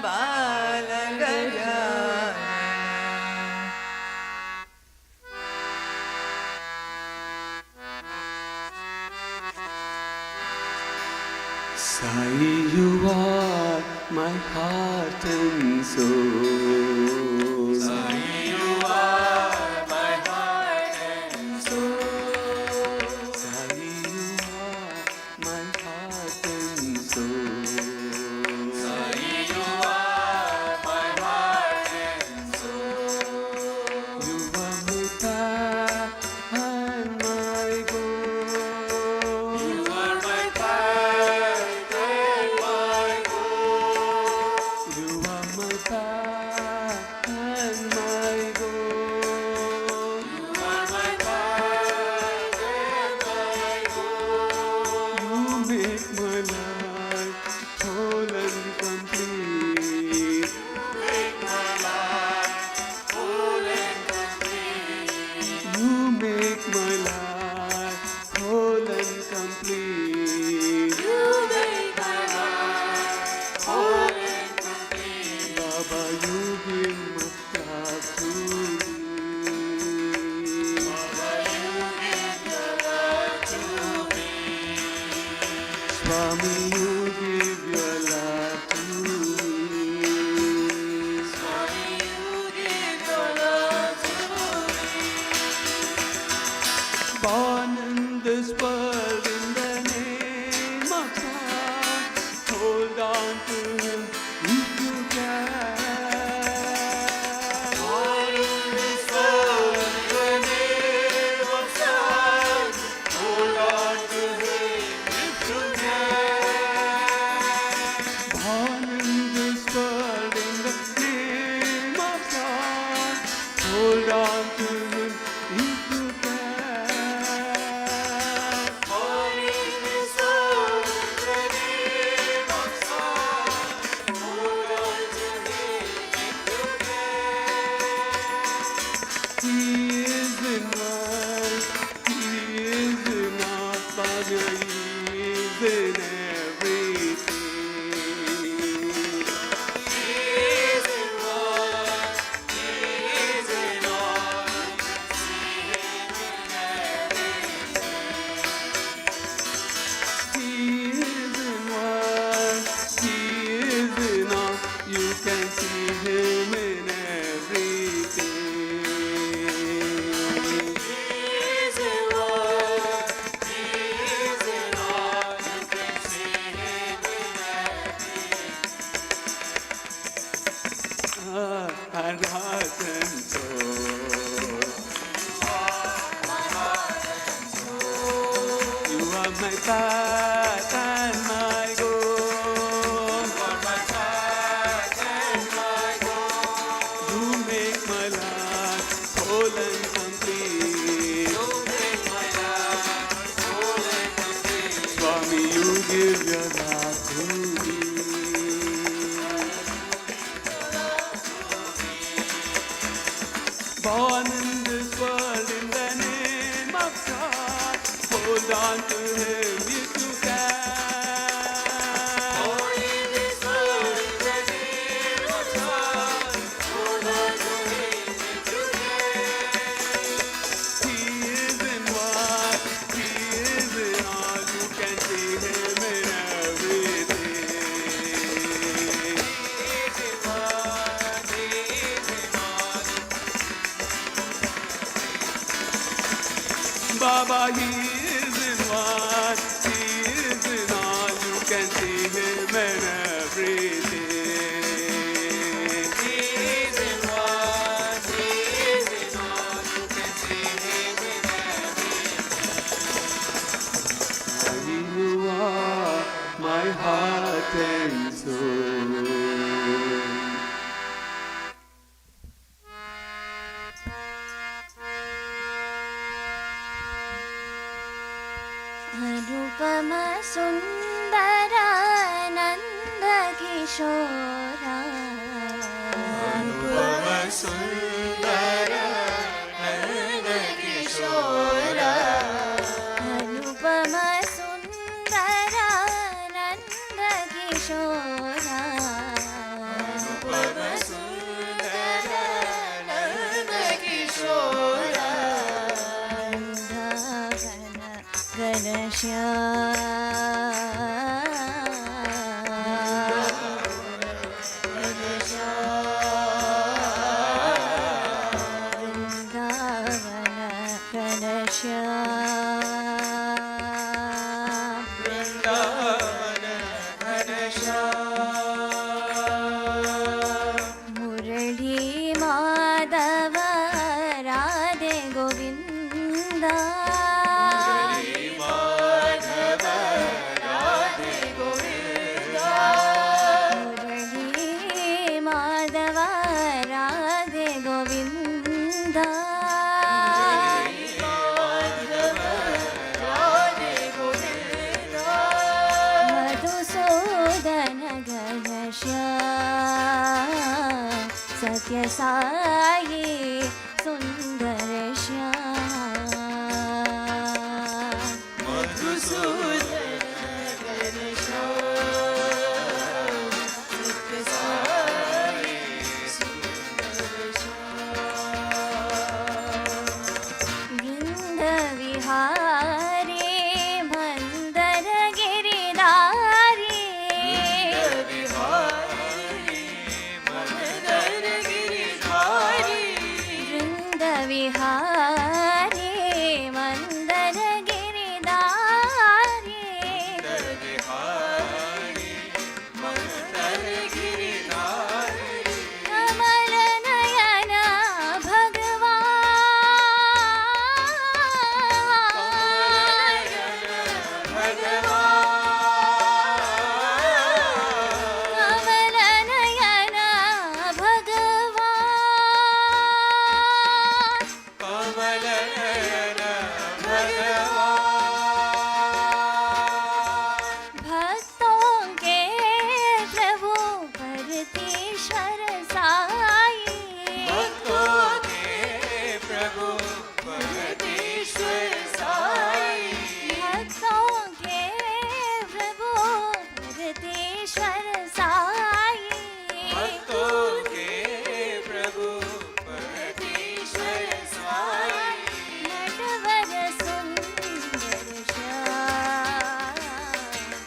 बालगजानन Sai, you are my heart and soul. Sai, you are my heart and soul. Sai, you are my heart and soul. Sai, you are my heart and soul. You are my path and my goal. You are my path and my goal. You are my path and my goal. You are my path and my goal. You make my life whole and complete. You make my life whole and complete. You make my life whole and complete. You make my life whole and complete. Baba, you give my love to me. Baba, you give your love to me. Swami, you give your love to me. Swami, you give your love to me. Born in this world in the name of God, hold on to Him if you can. Born in this world in the name of God, hold on to Him if you can. Born in this world in the name of God, hold on to Him if you can. Born in this world in the name of God, hold on to Him if you can. He is in us, He is in us, Father, He is in everything. He is in us, He is in all, see Him in everything. He is in us, He is in all, you can see Him in everything. He is in us, He is in all, you can see Him in everything. And heart and soul. You are my path and my goal. You are my path and my goal. You make my life whole and complete. You make my life whole and complete. Swami, you give your love to me. Born in this world in the name of God, hold on to Him if you can. Born in this world in the name of God, hold on to Him if you can. He is in what, He is in all, you can see Him in everything. He is in what, He is in all. Baba, He is in what, He is in all, you can see Him in everything. He is in what, He is in all, you can see Him in everything. You are my heart and soul. अनुपम सुंदर नंद किशोरा अनुपम सुंदर नंद किशोरा अनुपम सुंदर नंद किशोरा किशोरा अनुपम सुंदर नंद किशोरा घन वृंदावन घनश्याम मुरली माधव राधे गोविंदा मुरली माधव राधे गोविंदा मुरली माधव राधे गोविंदा माधव राधे गोविंदा मधुसूदन घनश्याम सत्य साई सुंदर श्याम मधुसूदन घनश्याम सत्य साई सुंदर श्याम वृंद विहारी मंदर गिरिधारी विहारी मंदर गिरिधारी वृंद विहारी मंदर गिरिधारी विहारी मंदर गिरिधारी कमल नयन भगवान कमल नयन भगवान भक्तों के प्रभु परमेश्वर साई भक्तों के प्रभु परमेश्वर साई भक्तों के प्रभु परमेश्वर साई भक्तों के प्रभु परमेश्वर साई नटवर सुंदर श्याम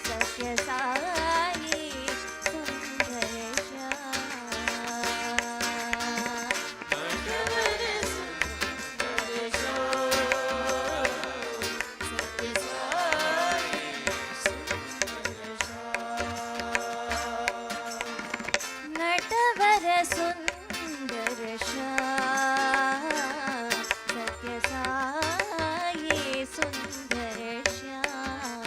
सत्य साई सुंदर श्याम नटवर सुंदर श्याम सत्य साई सुंदर श्याम नटवर सुंदर श्याम सत्य साई सुंदर श्याम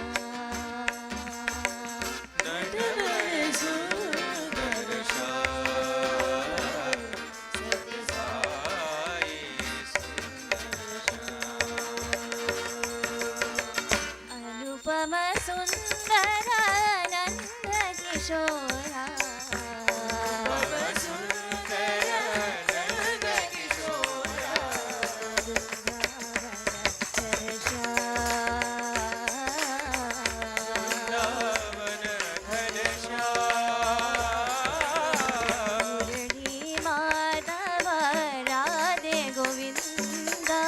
नटवर सुंदर श्याम सत्य साई अनुपम सुंदर नंद किशोरा सुंदर नंद किशोरा वृंदावन घनश्याम मुरली माधव राधे गोविंदा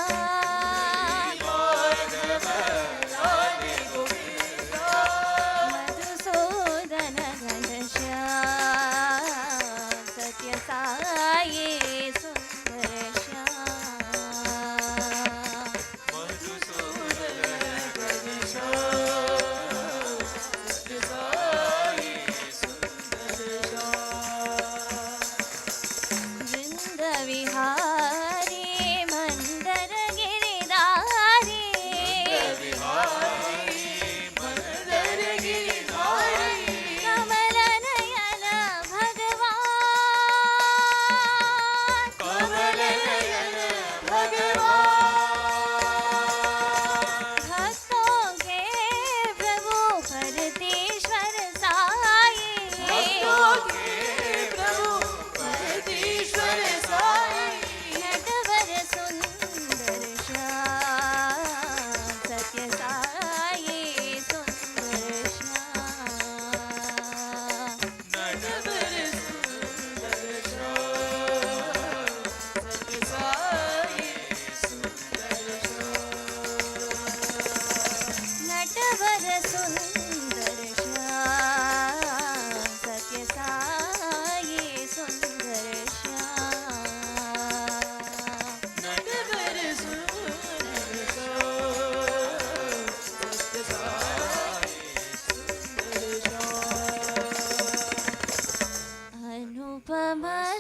माधव राधे गोविंदा मधुसूदन घनश्याम सत्य साई सुंदर श्याम मधुसूदन घनश्याम सत्य साई सुंदर श्याम वृंद विहारी मंदर गिरिधारी विहारी मंदर गिरिधारी कमल नयन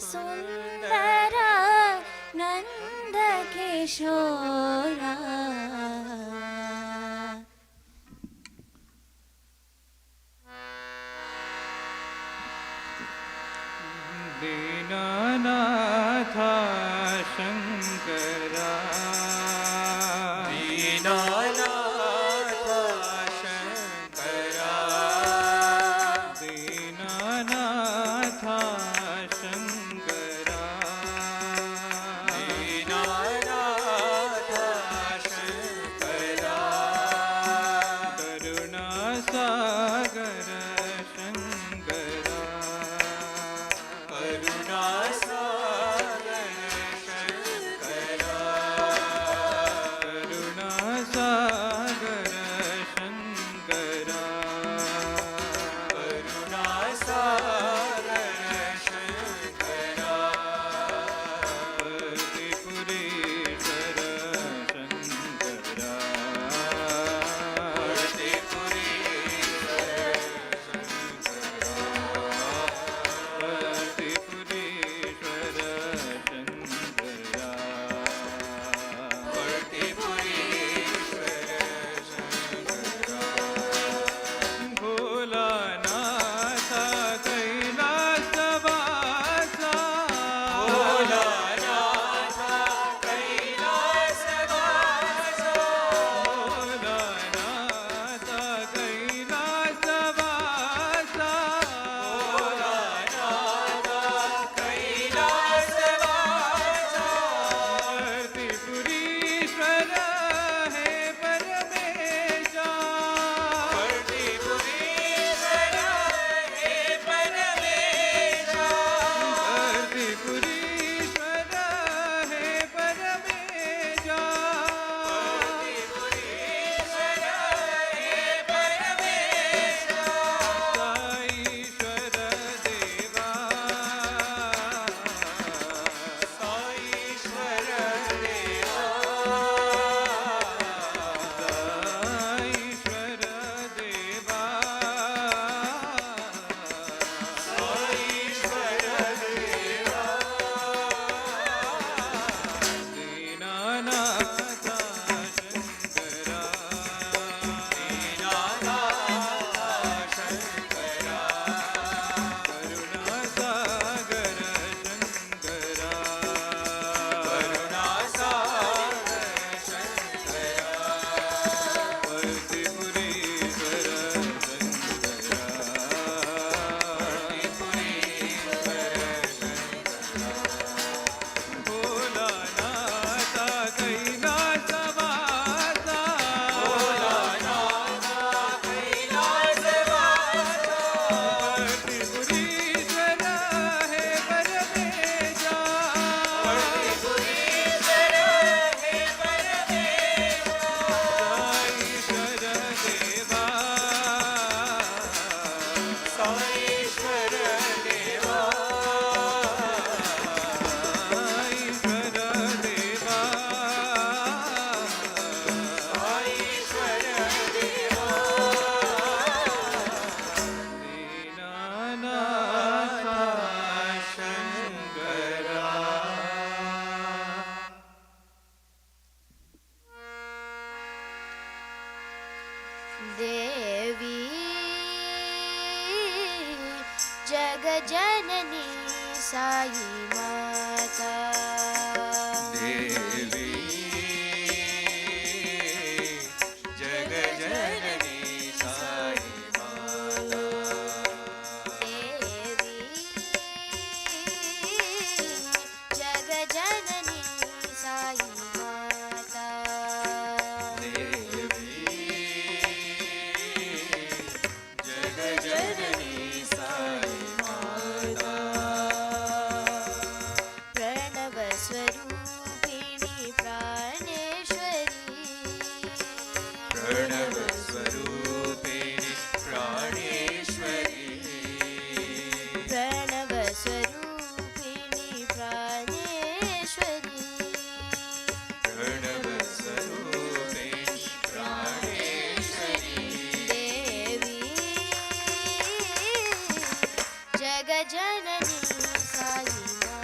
ಸುಂದರ ನಂದ ಕಿಶೋರ दीनानाथ शंकरा दीनानाथ शंकरा दीनानाथ शंकरा दीनानाथ शंकरा करुणा सागर शंकरा करुणा सागर शंकरा करुणा सागर शंकरा करुणा सागर शंकरा वर्तिपुरीश्वर शंकरा वर्तिपुरीश्वर शंकरा भोलानाथ कैलासवासा भोलानाथ कैलासवासा वर्तिपुरीश्वर हे परमेशा वर्तिपुरीश्वर हे परमेशा साईश्वर देवा साईश्वर देवा दीनानाथ शंकरा करुणा सागर शंकरा वर्तिपुरीश्वर भोलानाथ कैलासवासा वर्तिपुरीश्वर हे परमेशा साईश्वर देवा साईश्वर देवा दीनानाथ शंकरा देवी जगजननी साई माता देवी जगजननी साई माता देवी जगजननी साई माता जगजननी साई माता प्रणव स्वरूपिणी प्राणेश्वरी प्रणव स्वरूपिणी प्राणेश्वरी प्रणव स्वरूपिणी प्राणेश्वरी प्रणव स्वरूपिणी प्राणेश्वरी देवी जगजननी साई माता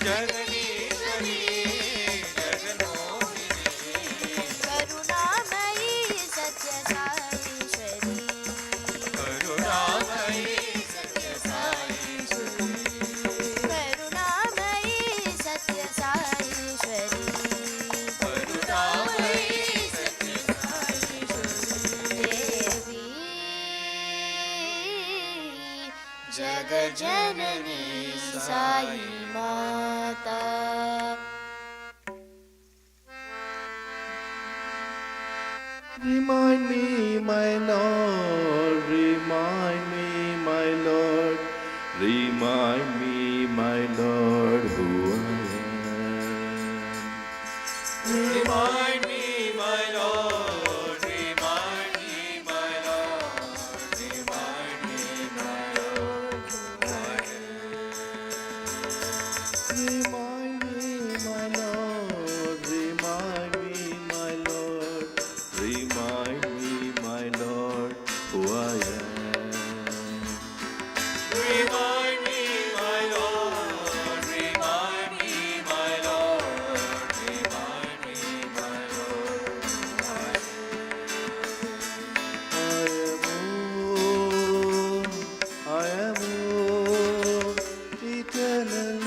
जगदीश्वरी जगन्मोहिनी करुणामयी सत्य साईश्वरी करुणामयी सत्य साईश्वरी करुणामयी सत्य साईश्वरी करुणामयी सत्य साईश्वरी देवी जगजननी साई माता Remind me, my Lord, remind me, my Lord, remind me, my Lord, who I am. Remind me, my Lord, remind me, my Lord, remind me, my Lord, who I am. Remind me, my Lord, remind me, my Lord, remind me, my Lord, who I am. Remind me, my Lord, remind me, my Lord, remind me, my Lord, who I I am eternal.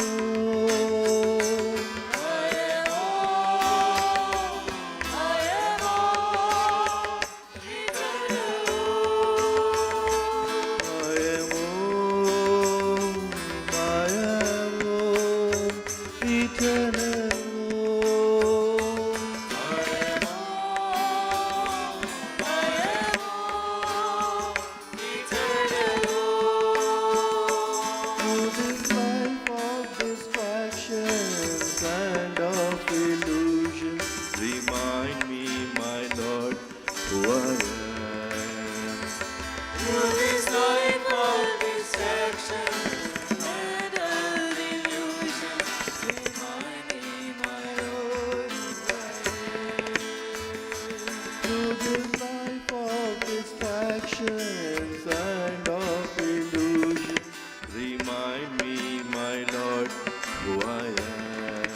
Remind me, my Lord, who I am. Through this life of distraction and of illusion, remind me, my Lord, who I am. Through this life of distractions and of illusion, remind me, my Lord, who I am.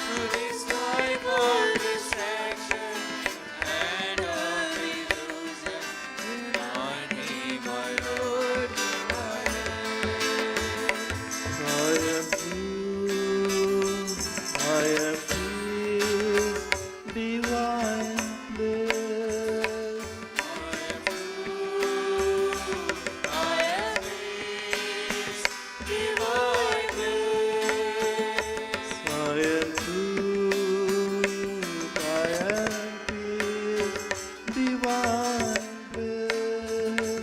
Through this life of distraction and of illusion, remind me, my Lord, who I am. I am true, I am peace, divine bliss. I am peace, divine bliss. I am truth, I am peace, divine bliss.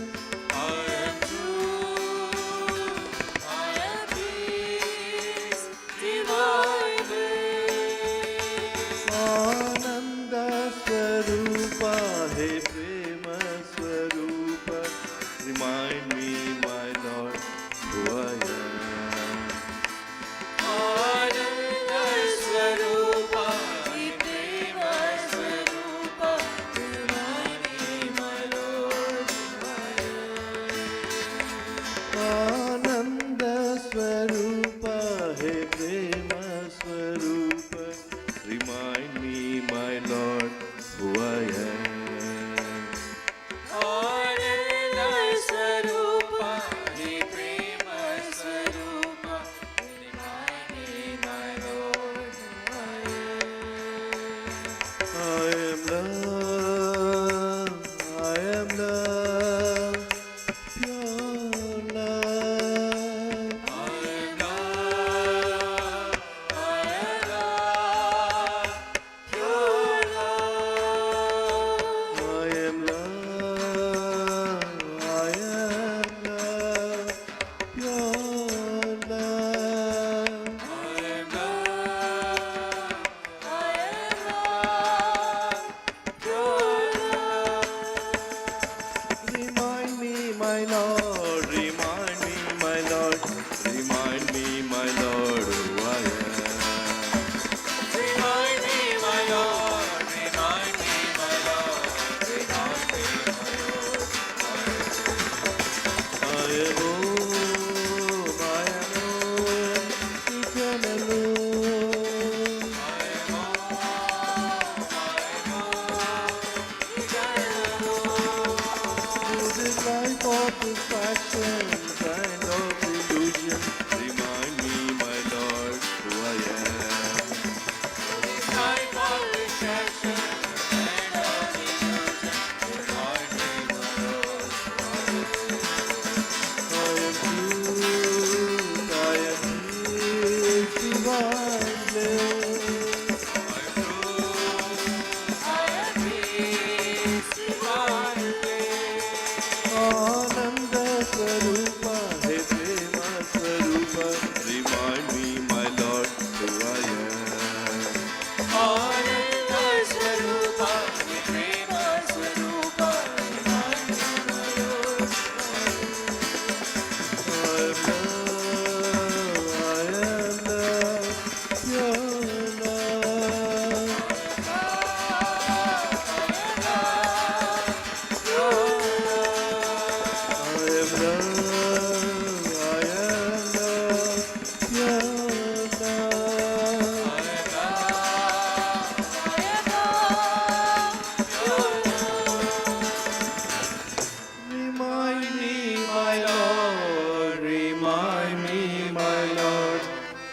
I am truth, I am peace, divine bliss. Ananda Swarupa, He Prema Swarupa, remind me, my Lord, who I am. Ananda Swarupa, Prema Swarupa, remind me, my Lord, who I am. Ananda Swarupa, He Prema Swarupa, remind me, my Lord, who I am. Ananda Swarupa, Prema Swarupa, remind me, my Lord, who I am. I am love, pure love. I am love, I am love.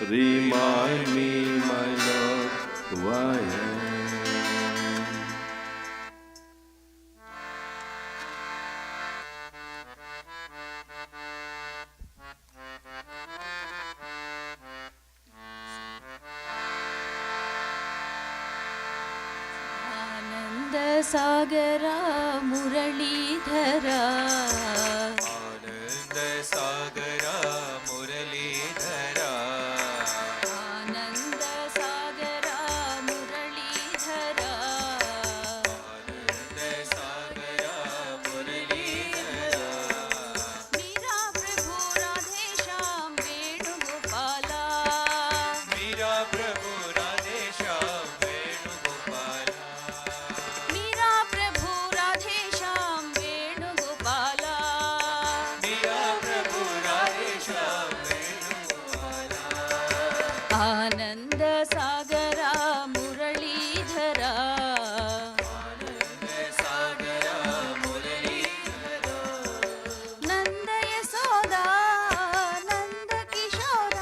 Remind me, my Lord, who I am. ಆನಂದ ಸಾಗರ ಮುರಳೀಧರ ಆನಂದ ಸಾಗರ ಮುರಳೀಧರ ಆನಂದ ಸಾಗರ ಮುರಳೀಧರ ಆನಂದ ಸಾಗರ ಮುರಳೀಧರ ಮೀರಾ ಪ್ರಭು ರಾಧೇಶ್ಯಾಮ್ ವೇಣುಗೋಪಾಲ ಮೀರಾ ಪ್ರಭು ರಾಧೇಶ್ಯಾಮ್ ವೇಣುಗೋಪಾಲ ಮೀರಾ ಪ್ರಭು ರಾಧೇಶ್ಯಾಮ್ ವೇಣುಗೋಪಾಲ ಮೀರಾ ಪ್ರಭು ರಾಧೇಶ್ಯಾಮ್ ವೇಣುಗೋಪಾಲ ಆನಂದ ಸಾಗರ ಮುರಳೀಧರ ಆನಂದ ಸಾಗರ ಮುರಳೀಧರ ನಂದ ಯಶೋದ ನಂದ ಕಿಶೋರ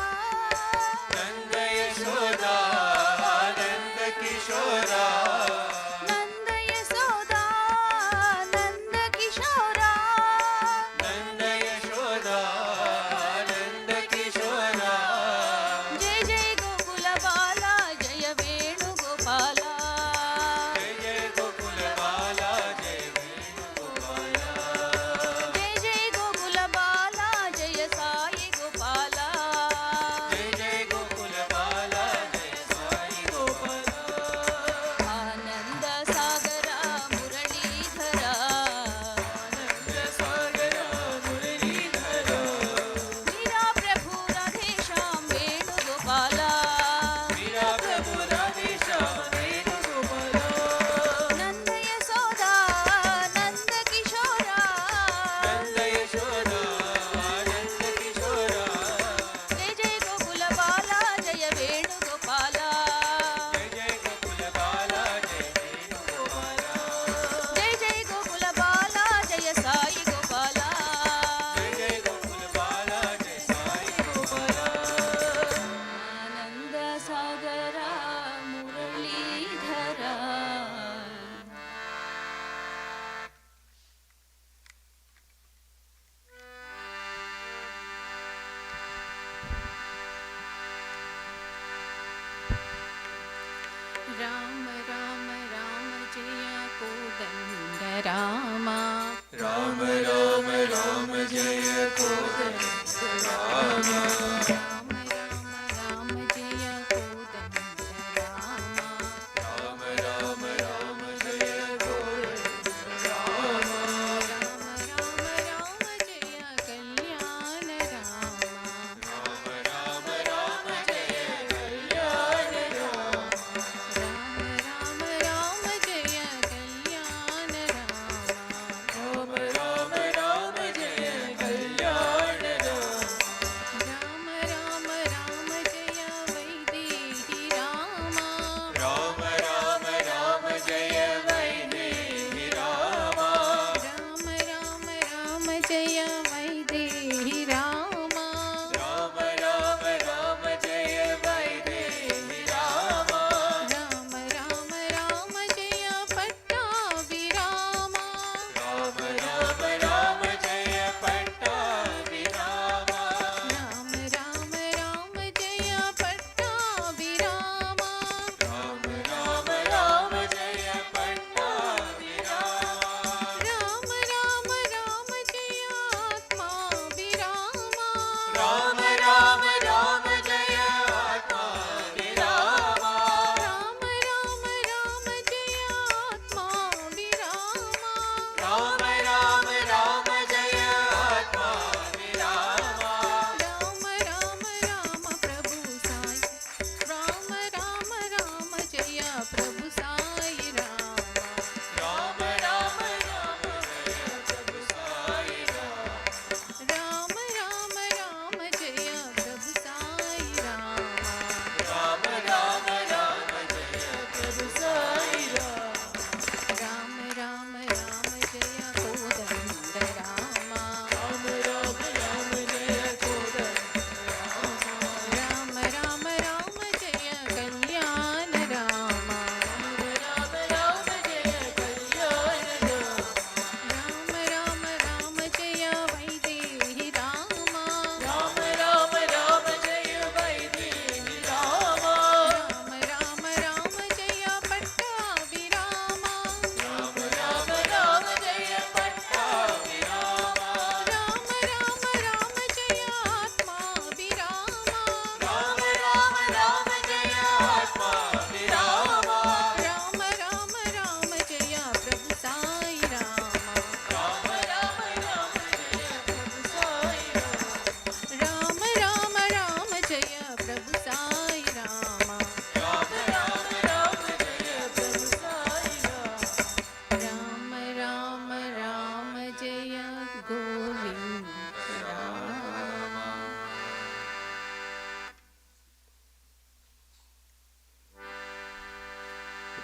ನಂದ ಯಶೋದ ನಂದ ಕಿಶೋರ ನಂದ ಯಶೋದ ನಂದ ಕಿಶೋರ ನಂದ ಯಶೋದ ನಂದ ಕಿಶೋರ ಜಯ ಜಯ ಗೋಕುಲ ಬಾಲ ಜಯ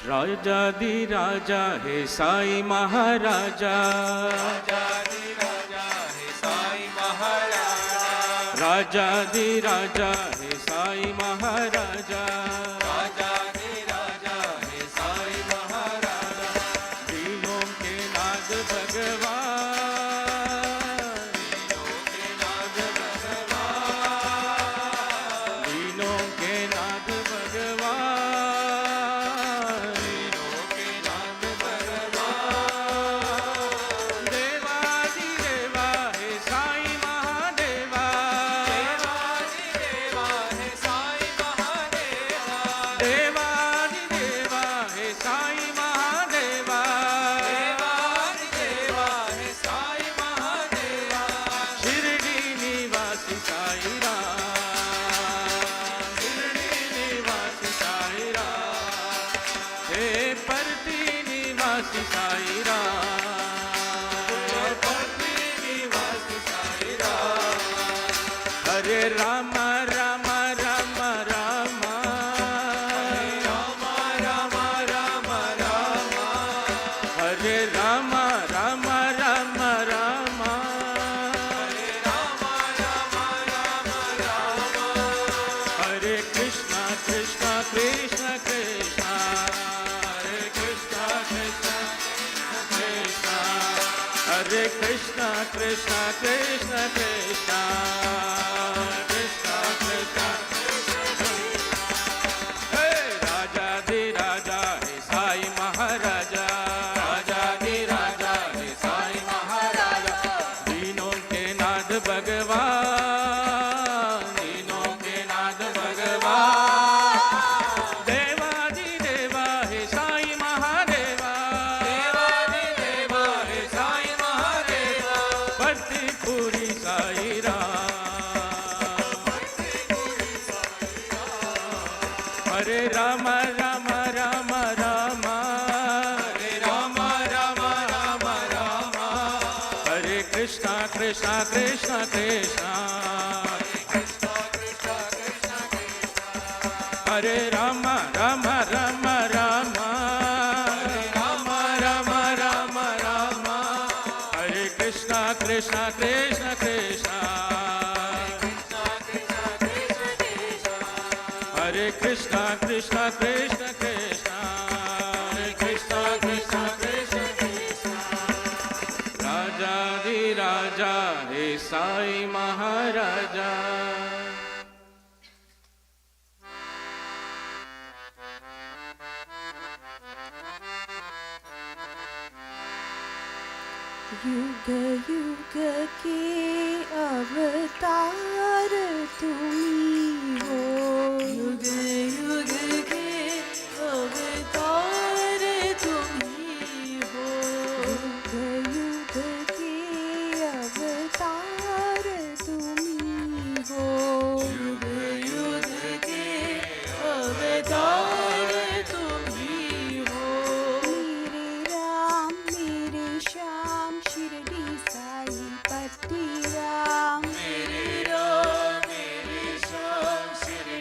राजादी राजा है साई महाराजा, राजादी राजा है साई महाराजा, राजादी राजा है साई महाराजा, राजादी राजा है साई महाराजा, दीनों के नाथ भगवान, दीनों के नाथ भगवान, दीनों के नाथ भगवान, दीनों के नाथ भगवान, देवादि देवा है साई महादेवा, देवादि देवा है साई महादेवा, देवादि देवा है साई महादेवा, देवादि देवा है साई महादेवा, शिरडी निवासी साई राम, शिरडी निवासी साई राम, हे परती निवासी साई राम, परती निवासी साई राम, हरे राम राम राम राम, राम राम राम राम, हरे राम राम राम राम, हरे राम राम राम राम, हरे कृष्णा कृष्णा कृष्ण कृष्णा, हरे कृष्णा कृष्णा कृष्णा, हरे कृष्णा कृष्णा कृष्ण कृष्णा, कृष्णा कृष्णा हे राजाधि राजा है साई महाराजा, राजाधि राजा है साई महाराजा, दीनों के नाथ भगवान, दीनों के नाथ भगवान, देवादि देवा है साई महादेवा, देवादि देवा है साई महादेवा, भक्ति पूरी साई राम, हरे राम राम राम राम, हरे राम राम राम राम, हरे कृष्णा कृष्णा कृष्ण कृष्णा, कृष्णा कृष्णा कृष्णा कृष्णा, हरे राम राम राम राम, हरे राम राम राम राम, हरे कृष्णा कृष्णा कृष्ण कृष्णा, कृष्णा कृष्णा कृष्ण कृष्ण, हरे कृष्णा कृष्णा कृष्ण कृष्णा, हरे कृष्णा कृष्णा कृष्ण कृष्ण, राजाधि राजा हे साई महाराजा। युग युग के अवतार तुम्ही हो, युग युग के अवतार तुम्ही हो, युग युग के अवतार तुम्ही हो, युग युग के अवतार तुम्ही हो, मेरे राम मेरे श्याम शिरडी साई पति राम, मेरे राम मेरे श्याम श्री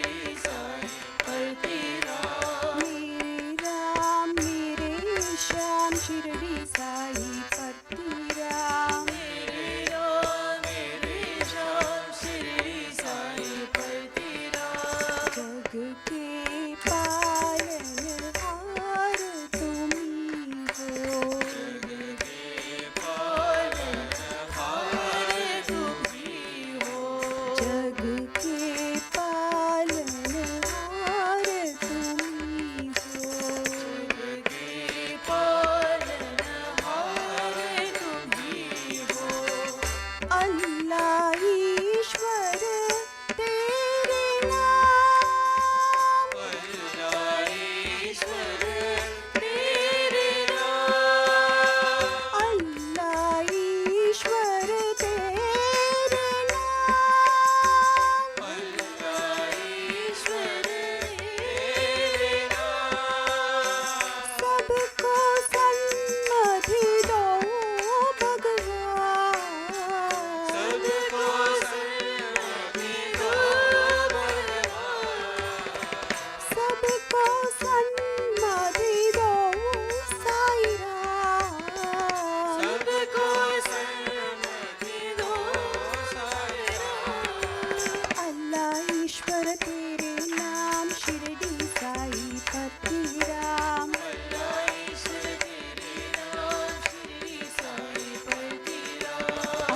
तेरे नाम शिरडी साई पति राम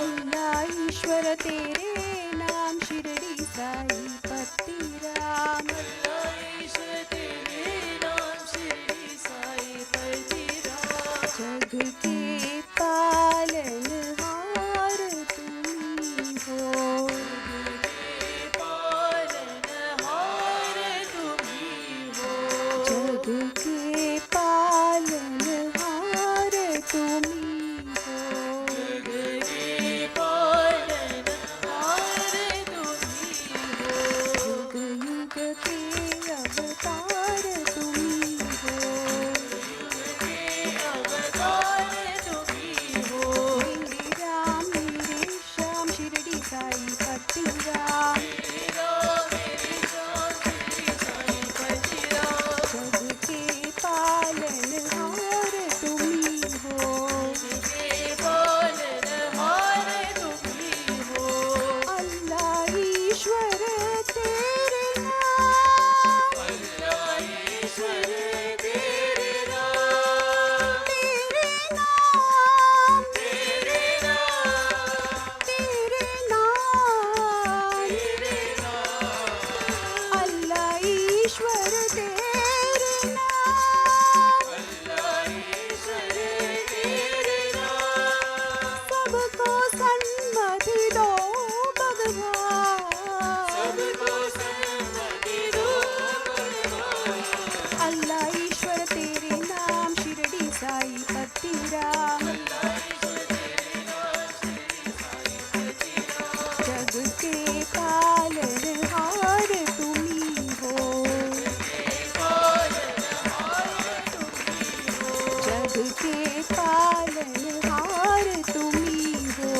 अल्लाह ईश्वर तेरे नाम शिरडी साई पति राम जग के पालनहार तुम्ही हो जग के पालनहार तुम्ही हो युग युग के अवतार तुम्ही हो मेरे राम मेरे श्याम शिरडी साई पति राम जग के पालनहार तुम्ही हो अल्लाह ईश्वर तेरे नाम तेरे नाम अल्लाह ईश्वर तेरे नाम सबको सन्मति दो भगवान अल्लाह ईश्वर तेरे नाम शिरडी साई पति राम जग के पालनहार तुम्ही हो जग के पालनहार तुम्ही हो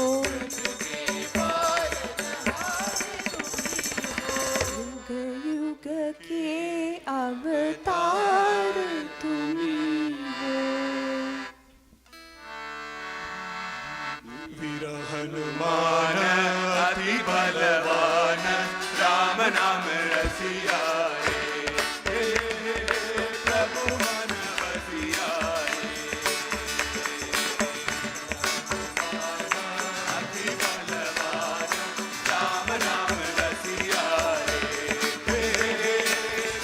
युग युग के अवतार तुम्ही हो वीर हनुमान अति बलवान राम नाम रसिया रे प्रभु मन बसिया अति बलवान राम नाम रसिया रे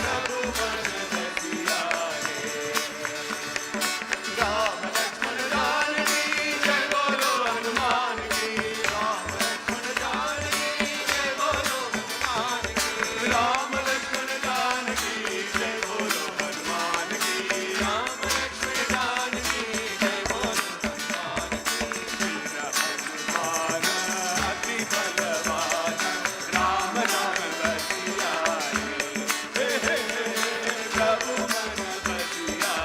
प्रभु मन बसिया राम लक्ष्मण जानकी जय बोलो हनुमान की राम लक्ष्मण जानकी जय बोलो हनुमान की राम लक्ष्मण जानकी जय बोलो हनुमान की राम लक्ष्मण जानकी जय बोलो हनुमान की वीर हनुमान अति बलवान राम नाम बसिया रे प्रभु मन बसिया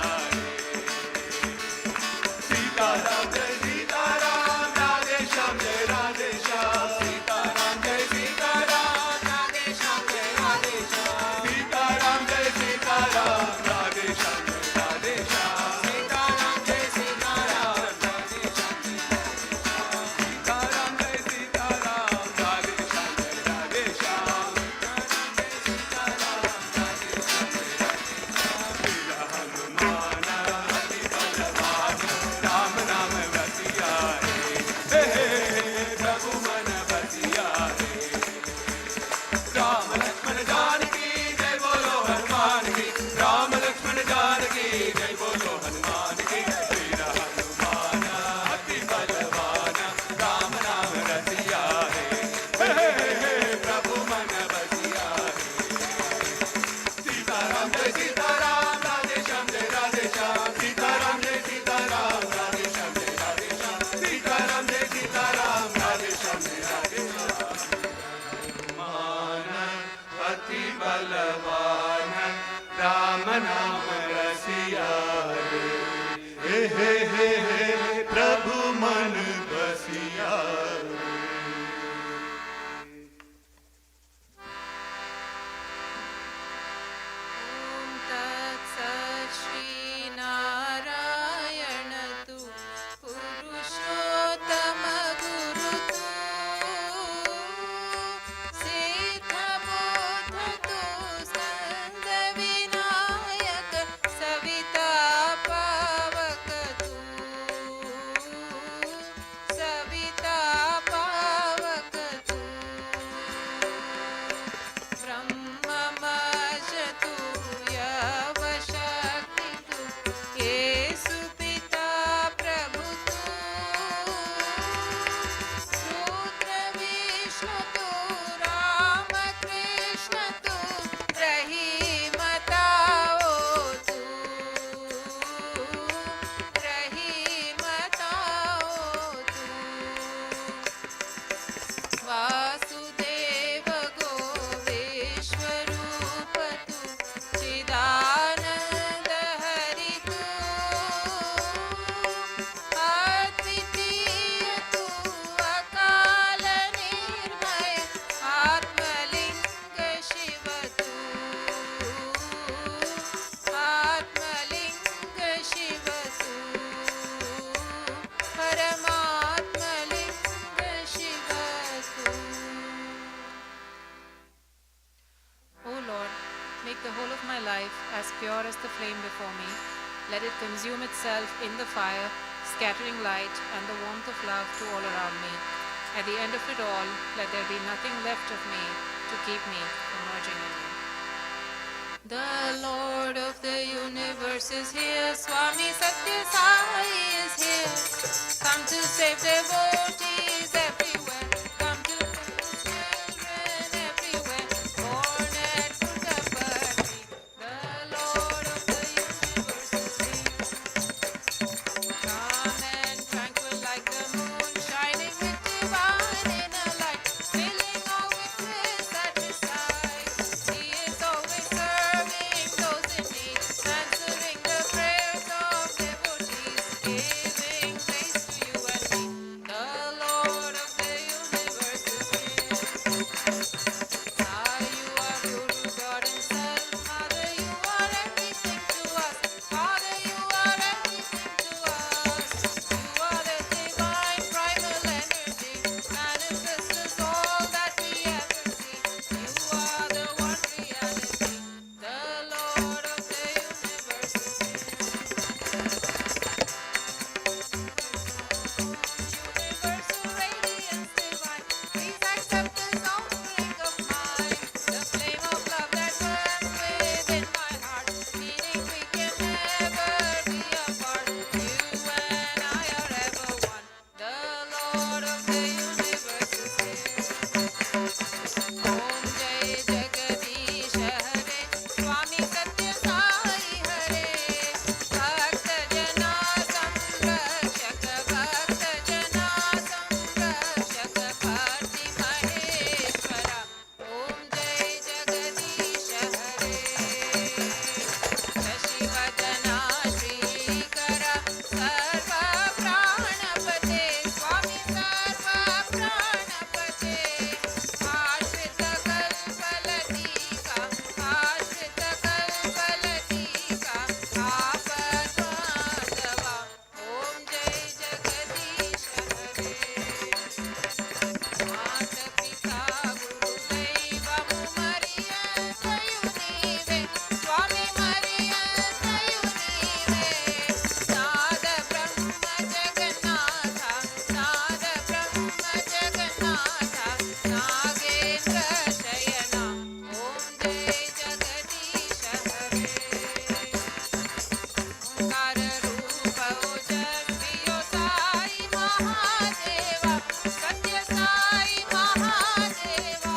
सीताराम जय सीताराम राधे श्याम जय राधे श्याम सीताराम जय सीताराम राधे श्याम जय राधे श्याम सीताराम जय सीताराम राधे श्याम जय राधे श्याम सीताराम जय सीताराम राधे श्याम जय सीताराम जय सीताराम राधे श्याम जय राधे श्याम वीर हनुमान अति बलवान राम नाम बसिया रे प्रभु मन बसिया रे राम लक्ष्मण जानकी जय बोलो हनुमान की राम लक्ष्मण जानकी जय बोलो हनुमान की वीर हनुमान अति बलवान राम नाम रसिया रे प्रभु मन बसिया रे सीताराम जय सीताराम राधे श्याम जय राधे श्याम सीताराम जय सीताराम राधे श्याम जय राधे श्याम सीताराम जय सीताराम राधे श्याम जय राधे श्याम मान अति बलवान राम नाम रसिया रे हे प्रभु मन बसिया रे ओम तत्सत् श्री नारायण तु पुरुषोत्तम गुरु तु सिद्ध बोध तु the whole of my life as pure as the flame before me. Let it consume itself in the fire, scattering light and the warmth of love to all around me. At the end of it all, let there be nothing left of me to keep me from merging in you. The Lord of the universe is here, Swami Satya Sai is here. Come to save devotees everywhere, come to bless children everywhere, born at Puttaparthi. The Lord of the universe is here. Calm and tranquil like the moon, shining with divine inner light, filling all with bliss at his side. He is always serving those in need, answering the prayers of devotees, giving grace to you and me. The Lord of the universe is here. You are Guru, God Himself. Mother, you are everything to us. Father, you are everything to us. You are the divine primal energy, manifest as all that we ever see. You are the one reality. The Lord of the universe is here. Universal radiance divine, please accept this offering of mine. The flame of love that burns within my heart, meaning we can never be apart. You and I are ever one. The Lord of the universe is here. Om Jai Jagadish Hare, Swami Satya Sai Hare. Bhakta Jana Samrakshaka, Bhakta Jana Samrakshaka, Bharti Maheshwara. Om Jai Jagadish Hare. Shashivardhana Shrikara, Sarva Pranapate, Swami Sarva Pranapate. Ashrita Kalpalatika, Ashrita Kalpalatika, Apadmadava. Om Jai Jagadish Hare. Mata Pita Guru Daivamu Mariyantayu Neeve, Swami Mariyantayu Neeve. Nada Brahma Jagannatha, Nada Brahma Jagannatha, Nagendra Shayana. Om Jai Jagadish Hare. Onkara Rupa Ojasviyo Sai Mahadeva, Satya Sai Mahadeva.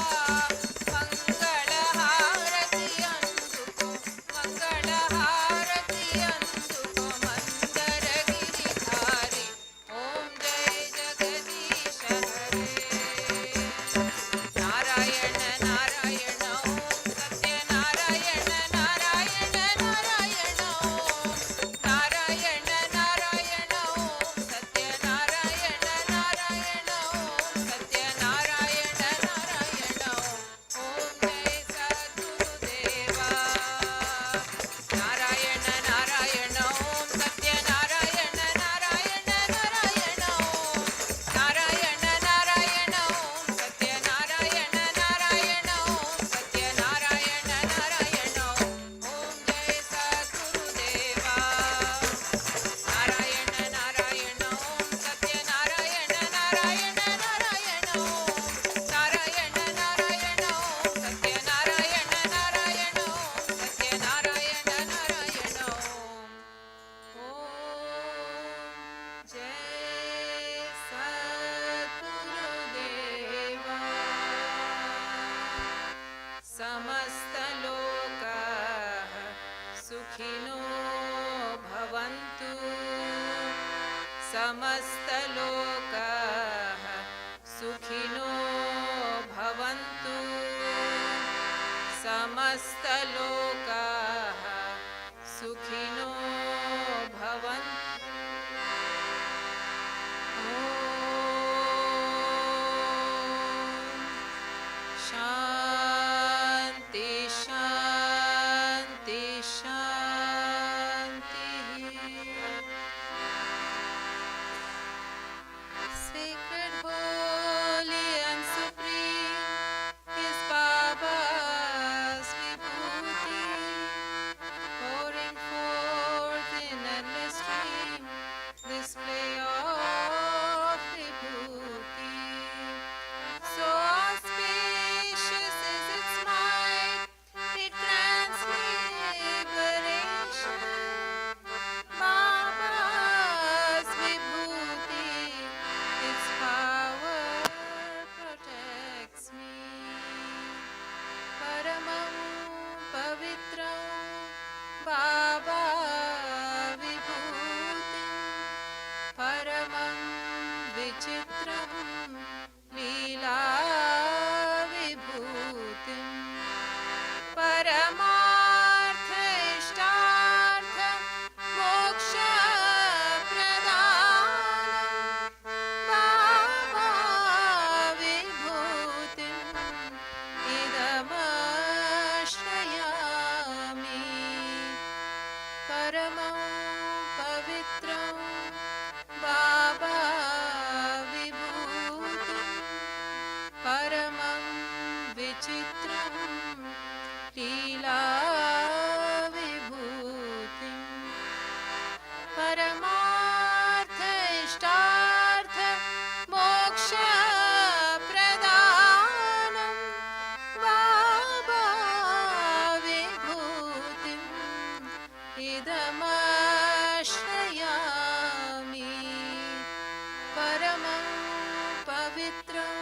Mangala Harati Anduko, Mangala Harati Anduko, Mandara Giridhari. Om Jai Jagadish Hare. Narayana Narayana Om, Satya Narayana Narayana Narayana Om. Narayana Narayana Om, Satya Narayana Narayana Om, Satya Narayana Narayana Om. Om Jai Sadgurudeva. Narayana Narayana Om, Satya Narayana Narayana Narayana Om. Narayana Narayana Om, Satya Narayana Narayana Om, Satya Narayana Narayana Om. Om Jai Sadgurudeva. Narayana Narayana Om, Satya Narayana Narayana Narayana Om. Narayana Narayana Om, Satya Narayana Narayana Om, Satya Narayana Narayana Om. Om Jai Sadgurudeva. Samastalokaः Sukhino Bhavantu. Samastalokaः Sukhino Bhavantu. Samastalokaः Sukhino Bhavantu. Om Shanti Shanti Shanti. Sacred, holy and supreme is Baba's vibhuti. बाबा विभूतिं परमं विचित्रं लीला विभूतिं परमार्थ इष्टार्थ मोक्ष प्रदानं बाबा विभूतिम् इदमाश्रयामि परमं पवित्रं बाबा विभूतिं परमं विचित्रं लीला विभूतिं परमार्थ इष्टार्थ मोक्ष प्रदानं बाबा विभूतिम् इदमाश्रयामि परमं पवित्रं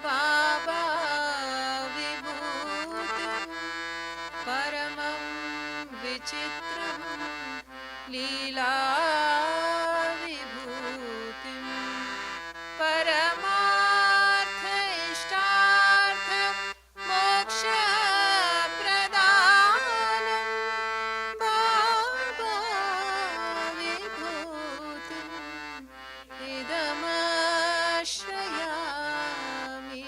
बाबा विभूतिं परमं विचित्रं लीला विभूतिं परमार्थ इष्टार्थ मोक्ष प्रदानं बाबा विभूतिम् इदमाश्रयामि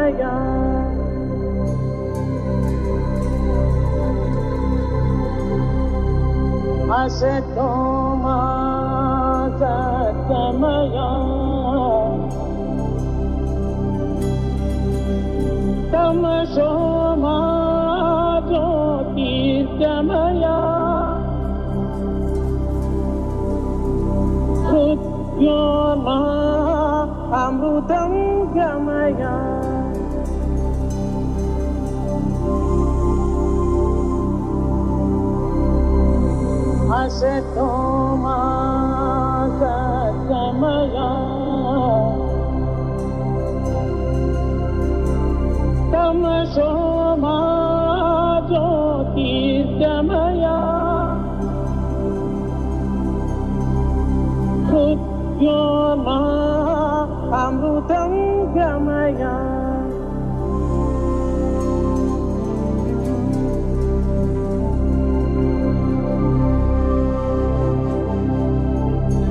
गमया असतो मा सद्गमया तमसो मा ज्योतिर्गमया मृत्योर्मा अमृतं गमया असतो मा सद्गमया तमसो मा ज्योतिर्गमया मृत्योर्मा अमृतं गमया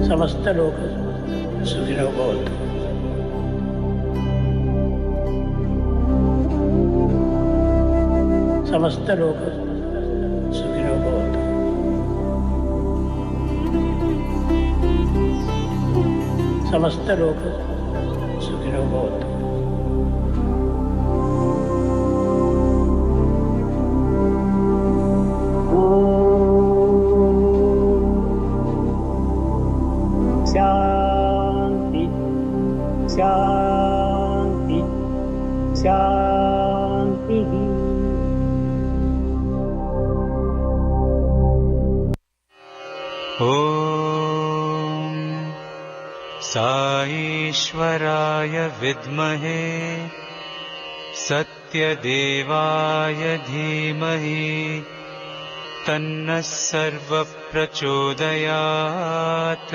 समस्त लोक सुखिनो भवन्तु। समस्त लोक सुखिनो भवन्तु। समस्त लोक सुखिनो भवन्तु। शांति शांति शांति ॐ साईश्वराय विद्महे सत्यदेवाय धीमहि तन्नः सर्वप्रचोदयात्।